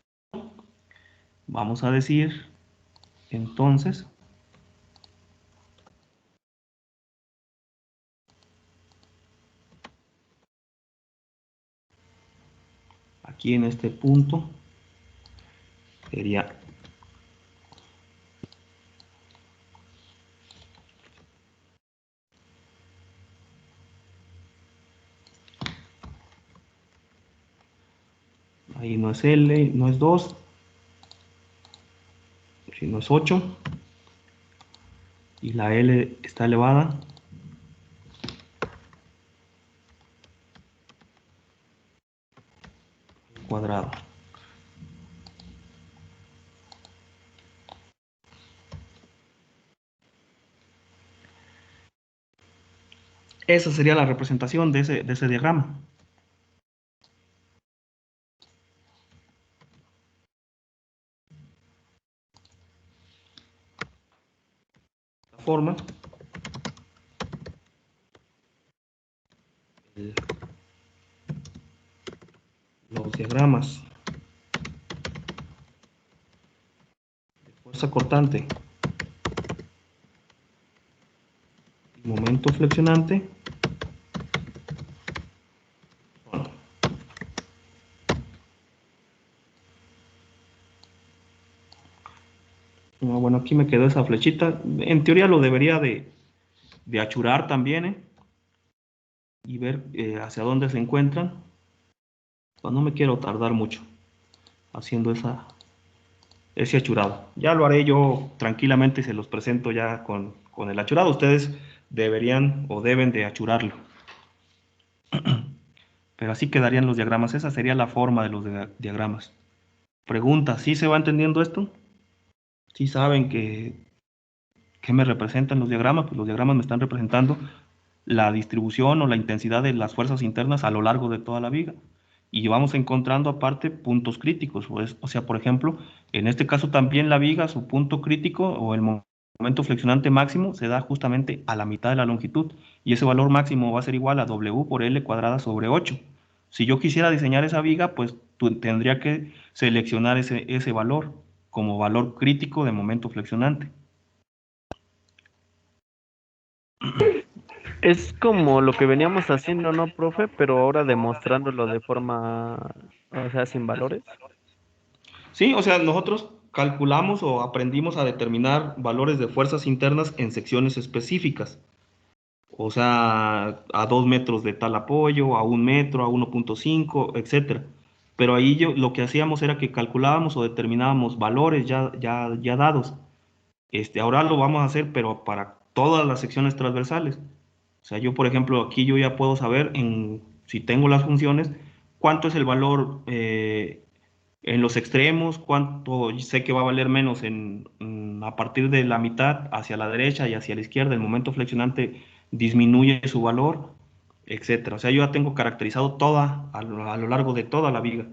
vamos a decir entonces aquí en este punto sería ahí no es L, no es 2, sino es 8. Y la L está elevada al cuadrado. Esa sería la representación de ese diagrama. De esta forma, los diagramas de fuerza cortante y momento flexionante bueno, aquí me quedó esa flechita. En teoría lo debería de achurar también, y ver hacia dónde se encuentran. Pues no me quiero tardar mucho haciendo ese achurado. Ya lo haré yo tranquilamente y se los presento ya con el achurado. Ustedes deberían o deben de achurarlo. Pero así quedarían los diagramas. Esa sería la forma de los diagramas. Pregunta, ¿sí se va entendiendo esto? ¿Sí saben qué me representan los diagramas? Pues los diagramas me están representando la distribución o la intensidad de las fuerzas internas a lo largo de toda la viga. Y vamos encontrando aparte puntos críticos. O sea, por ejemplo, en este caso también la viga, su punto crítico o el momento flexionante máximo se da justamente a la mitad de la longitud. Y ese valor máximo va a ser igual a W por L cuadrada sobre 8. Si yo quisiera diseñar esa viga, pues tendría que seleccionar ese valor como valor crítico de momento flexionante. Es como lo que veníamos haciendo, ¿no, profe? Pero ahora demostrándolo de forma, o sea, sin valores. Sí, o sea, nosotros calculamos o aprendimos a determinar valores de fuerzas internas en secciones específicas. O sea, a 2 metros de tal apoyo, a 1 metro, a 1,5, etcétera. Pero ahí lo que hacíamos era que calculábamos o determinábamos valores ya dados. Ahora lo vamos a hacer, pero para todas las secciones transversales. O sea, yo, por ejemplo, aquí yo ya puedo saber, si tengo las funciones, cuánto es el valor En los extremos, cuánto sé que va a valer menos a partir de la mitad hacia la derecha y hacia la izquierda, el momento flexionante disminuye su valor, etcétera. O sea, yo ya tengo caracterizado toda a lo largo de toda la viga.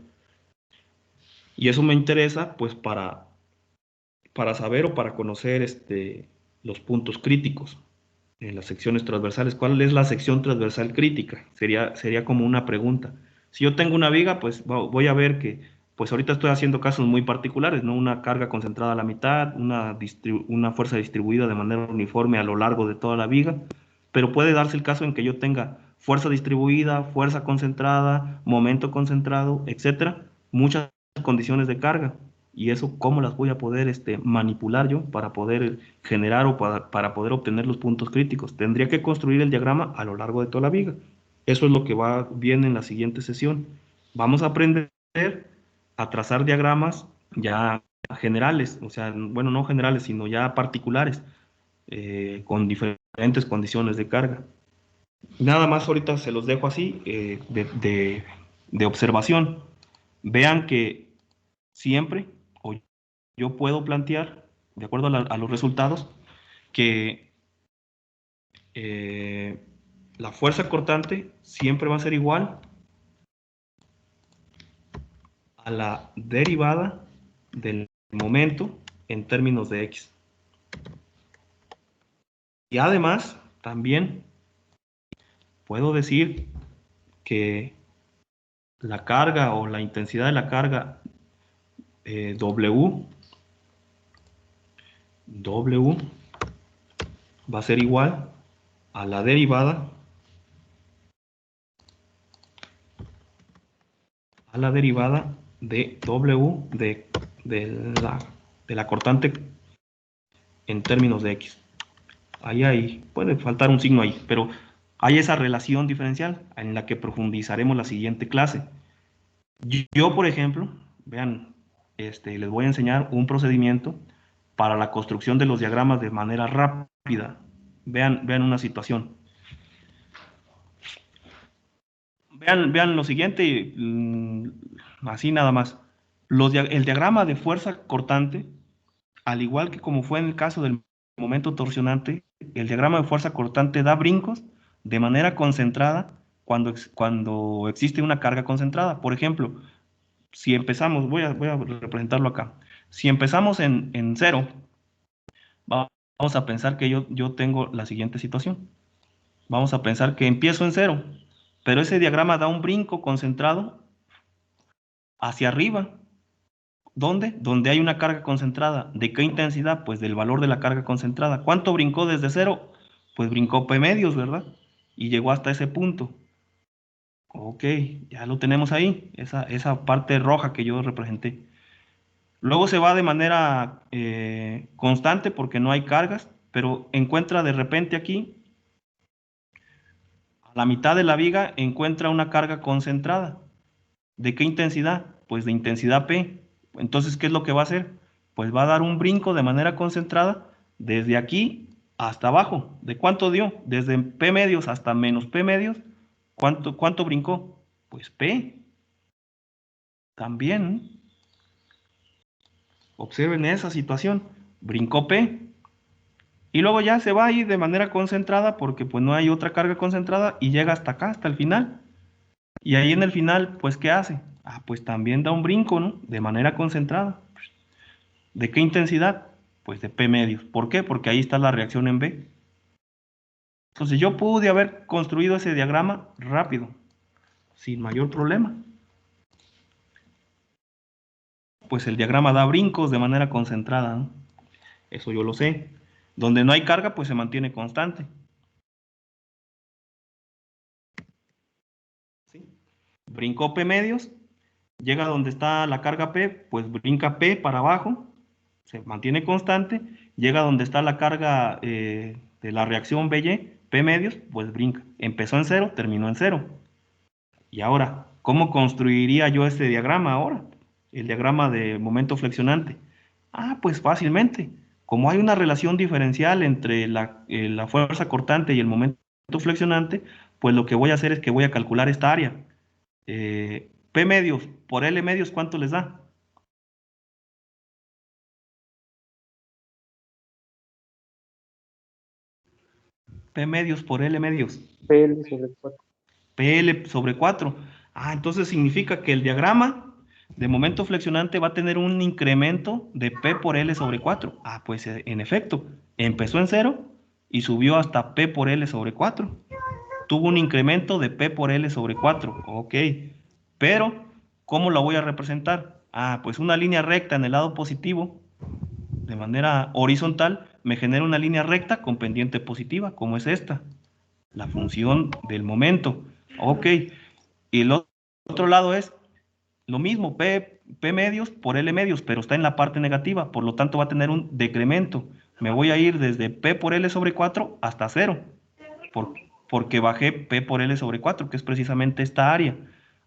Y eso me interesa pues para saber o para conocer los puntos críticos en las secciones transversales. ¿Cuál es la sección transversal crítica? Sería como una pregunta. Si yo tengo una viga, pues voy a ver que, pues ahorita estoy haciendo casos muy particulares, ¿no? Una carga concentrada a la mitad, una fuerza distribuida de manera uniforme a lo largo de toda la viga, pero puede darse el caso en que yo tenga fuerza distribuida, fuerza concentrada, momento concentrado, etcétera, muchas condiciones de carga. Y eso, ¿cómo las voy a poder manipular yo para poder generar o para poder obtener los puntos críticos? Tendría que construir el diagrama a lo largo de toda la viga. Eso es lo que va bien en la siguiente sesión. Vamos a aprender a trazar diagramas ya generales, o sea, bueno, no generales, sino ya particulares, con diferentes condiciones de carga. Nada más ahorita se los dejo así, de observación. Vean que siempre, o yo puedo plantear, de acuerdo a los resultados, que la fuerza cortante siempre va a ser igual a la derivada del momento en términos de x. Y además, también puedo decir que la carga o la intensidad de la carga W va a ser igual a la derivada de W de la cortante en términos de X. Ahí puede faltar un signo ahí, pero hay esa relación diferencial en la que profundizaremos la siguiente clase. Yo, por ejemplo, vean, les voy a enseñar un procedimiento para la construcción de los diagramas de manera rápida. Vean una situación. Vean lo siguiente, así nada más. El diagrama de fuerza cortante, al igual que como fue en el caso del momento torsionante, el diagrama de fuerza cortante da brincos de manera concentrada cuando existe una carga concentrada. Por ejemplo, si empezamos, voy a representarlo acá. Si empezamos en cero, vamos a pensar que yo tengo la siguiente situación. Vamos a pensar que empiezo en cero, pero ese diagrama da un brinco concentrado hacia arriba. ¿Dónde? Donde hay una carga concentrada. ¿De qué intensidad? Pues del valor de la carga concentrada. ¿Cuánto brincó desde cero? Pues brincó P medios, ¿verdad? Y llegó hasta ese punto. Ok, ya lo tenemos ahí, esa parte roja que yo representé. Luego se va de manera constante porque no hay cargas, pero encuentra de repente aquí, a la mitad de la viga, encuentra una carga concentrada. ¿De qué intensidad? Pues de intensidad P. Entonces, ¿qué es lo que va a hacer? Pues va a dar un brinco de manera concentrada desde aquí hasta abajo. ¿De cuánto dio? Desde P medios hasta menos P medios. ¿Cuánto brincó? Pues P. También. Observen esa situación. Brincó P. Y luego ya se va ahí de manera concentrada porque pues no hay otra carga concentrada y llega hasta acá, hasta el final. Y ahí en el final, pues, ¿qué hace? Ah, pues también da un brinco, ¿no? De manera concentrada. ¿De qué intensidad? Pues de P medios. ¿Por qué? Porque ahí está la reacción en B. Entonces yo pude haber construido ese diagrama rápido, sin mayor problema. Pues el diagrama da brincos de manera concentrada, ¿no? Eso yo lo sé. Donde no hay carga, pues se mantiene constante. ¿Sí? Brincó P medios, llega donde está la carga P, pues brinca P para abajo, se mantiene constante, llega donde está la carga de la reacción BY, P medios, pues brinca. Empezó en cero, terminó en cero. Y ahora, ¿cómo construiría yo este diagrama ahora? El diagrama de momento flexionante. Ah, pues fácilmente. Como hay una relación diferencial entre la fuerza cortante y el momento flexionante, pues lo que voy a hacer es que voy a calcular esta área. P medios por L medios, ¿cuánto les da? P medios por L medios. PL sobre 4. PL sobre 4. Ah, entonces significa que el diagrama de momento flexionante va a tener un incremento de P por L sobre 4. Ah, pues en efecto, empezó en 0 y subió hasta P por L sobre 4. Tuvo un incremento de P por L sobre 4. Ok, pero ¿cómo lo voy a representar? Ah, pues una línea recta en el lado positivo, de manera horizontal, me genera una línea recta con pendiente positiva, como es esta, la función del momento. Ok, y el otro lado es lo mismo, P medios por L medios, pero está en la parte negativa, por lo tanto va a tener un decremento. Me voy a ir desde P por L sobre 4 hasta 0, por, porque bajé P por L sobre 4, que es precisamente esta área.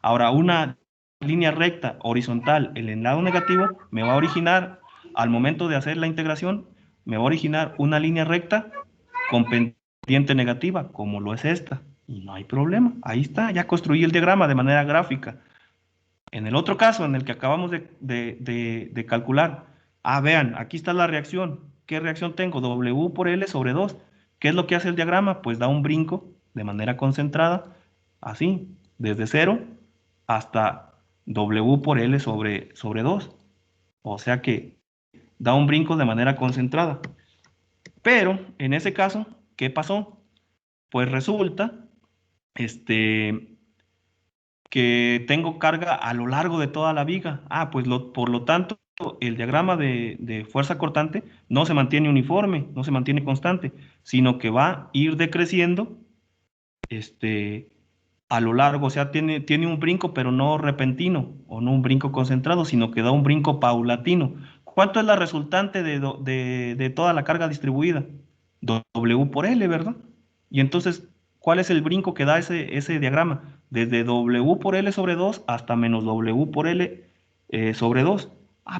Ahora, una línea recta horizontal en el lado negativo me va a originar, al momento de hacer la integración, me va a originar una línea recta con pendiente negativa, como lo es esta. Y no hay problema, ahí está, ya construí el diagrama de manera gráfica. En el otro caso, en el que acabamos de calcular, vean, aquí está la reacción. ¿Qué reacción tengo? W por L sobre 2. ¿Qué es lo que hace el diagrama? Pues da un brinco de manera concentrada, así, desde 0 hasta W por L sobre 2. O sea que da un brinco de manera concentrada. Pero, en ese caso, ¿qué pasó? Pues resulta, este, que tengo carga a lo largo de toda la viga. Pues por lo tanto, el diagrama de fuerza cortante no se mantiene uniforme, no se mantiene constante, sino que va a ir decreciendo este, a lo largo, o sea, tiene un brinco, pero no repentino, o no un brinco concentrado, sino que da un brinco paulatino. ¿Cuánto es la resultante de toda la carga distribuida? W por L, ¿verdad? Y entonces, ¿cuál es el brinco que da ese diagrama? Desde W por L sobre 2 hasta menos W por L sobre 2.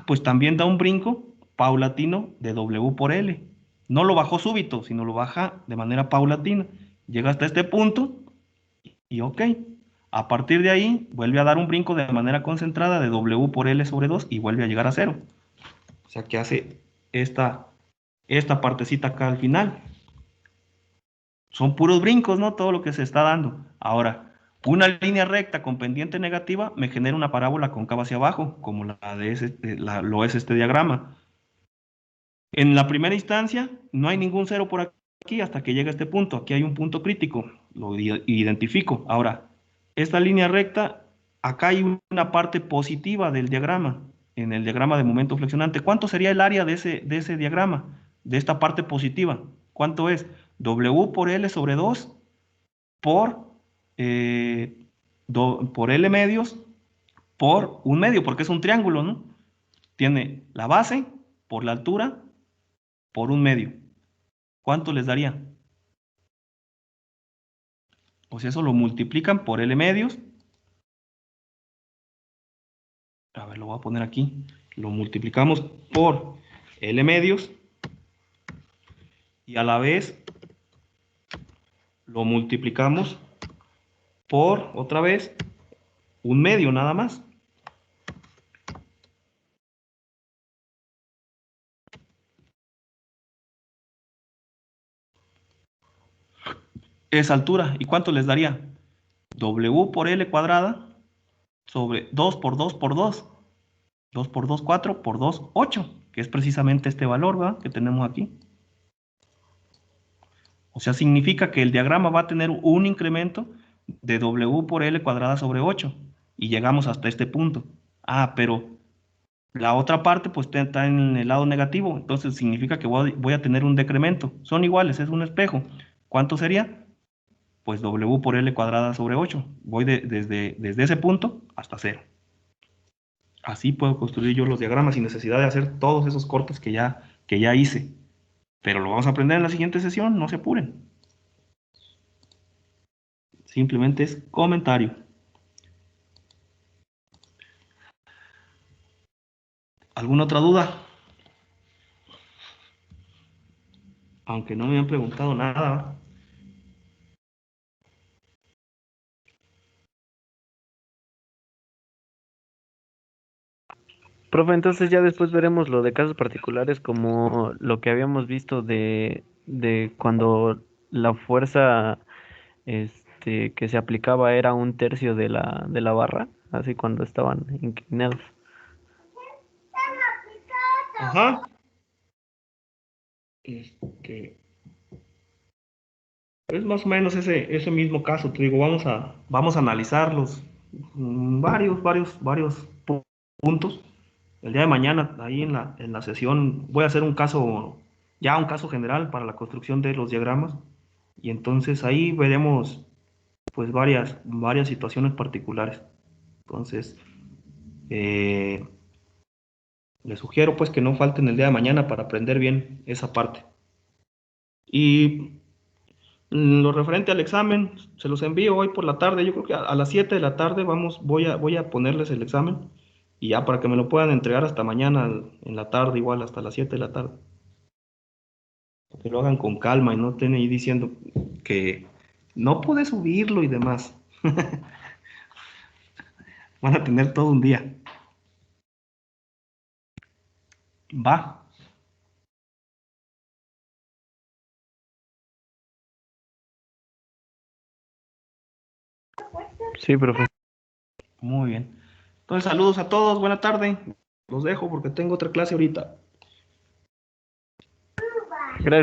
Pues también da un brinco paulatino de W por L. No lo bajó súbito, sino lo baja de manera paulatina. Llega hasta este punto y ok. A partir de ahí, vuelve a dar un brinco de manera concentrada de W por L sobre 2 y vuelve a llegar a 0. O sea que hace esta partecita acá al final. Son puros brincos, ¿no? Todo lo que se está dando. Ahora, una línea recta con pendiente negativa me genera una parábola cóncava hacia abajo, como lo es este diagrama. En la primera instancia, no hay ningún cero por aquí hasta que llega a este punto. Aquí hay un punto crítico, lo identifico. Ahora, esta línea recta, acá hay una parte positiva del diagrama, en el diagrama de momento flexionante. ¿Cuánto sería el área de ese diagrama, de esta parte positiva? ¿Cuánto es? W por L sobre 2 por, eh, por L medios por un medio, porque es un triángulo, ¿no? Tiene la base por la altura por un medio. ¿Cuánto les daría? O sea, eso lo multiplican por L medios. A ver, lo voy a poner aquí. Lo multiplicamos por L medios y a la vez lo multiplicamos por, otra vez, un medio nada más. Esa altura. ¿Y cuánto les daría? W por L cuadrada sobre 2 por 2 por 2. 2 por 2, 4 por 2, 8, que es precisamente este valor, ¿verdad? Que tenemos aquí. O sea, significa que el diagrama va a tener un incremento de W por L cuadrada sobre 8 y llegamos hasta este punto. Pero la otra parte pues está en el lado negativo, entonces significa que voy a tener un decremento. Son iguales, es un espejo. ¿Cuánto sería? Pues W por L cuadrada sobre 8. Voy desde ese punto hasta 0. Así puedo construir yo los diagramas sin necesidad de hacer todos esos cortes que ya hice. Pero lo vamos a aprender en la siguiente sesión, no se apuren. Simplemente es comentario. ¿Alguna otra duda? Aunque no me han preguntado nada. Profe, entonces ya después veremos lo de casos particulares como lo que habíamos visto de cuando la fuerza que se aplicaba era un tercio de la barra, así cuando estaban inclinados. Ajá. Este, es más o menos ese mismo caso, te digo, vamos a analizarlos, varios puntos. El día de mañana, ahí en la sesión, voy a hacer un caso general para la construcción de los diagramas, y entonces ahí veremos pues varias situaciones particulares. Entonces, eh, les sugiero pues que no falten el día de mañana para aprender bien esa parte. Y lo referente al examen, se los envío hoy por la tarde. Yo creo que a las 7 de la tarde voy a ponerles el examen y ya para que me lo puedan entregar hasta mañana en la tarde, igual hasta las 7 de la tarde. Que lo hagan con calma y no estén ahí diciendo que no pude subirlo y demás. Van a tener todo un día. Va. Sí, profe. Muy bien. Entonces, saludos a todos. Buena tarde. Los dejo porque tengo otra clase ahorita. Gracias.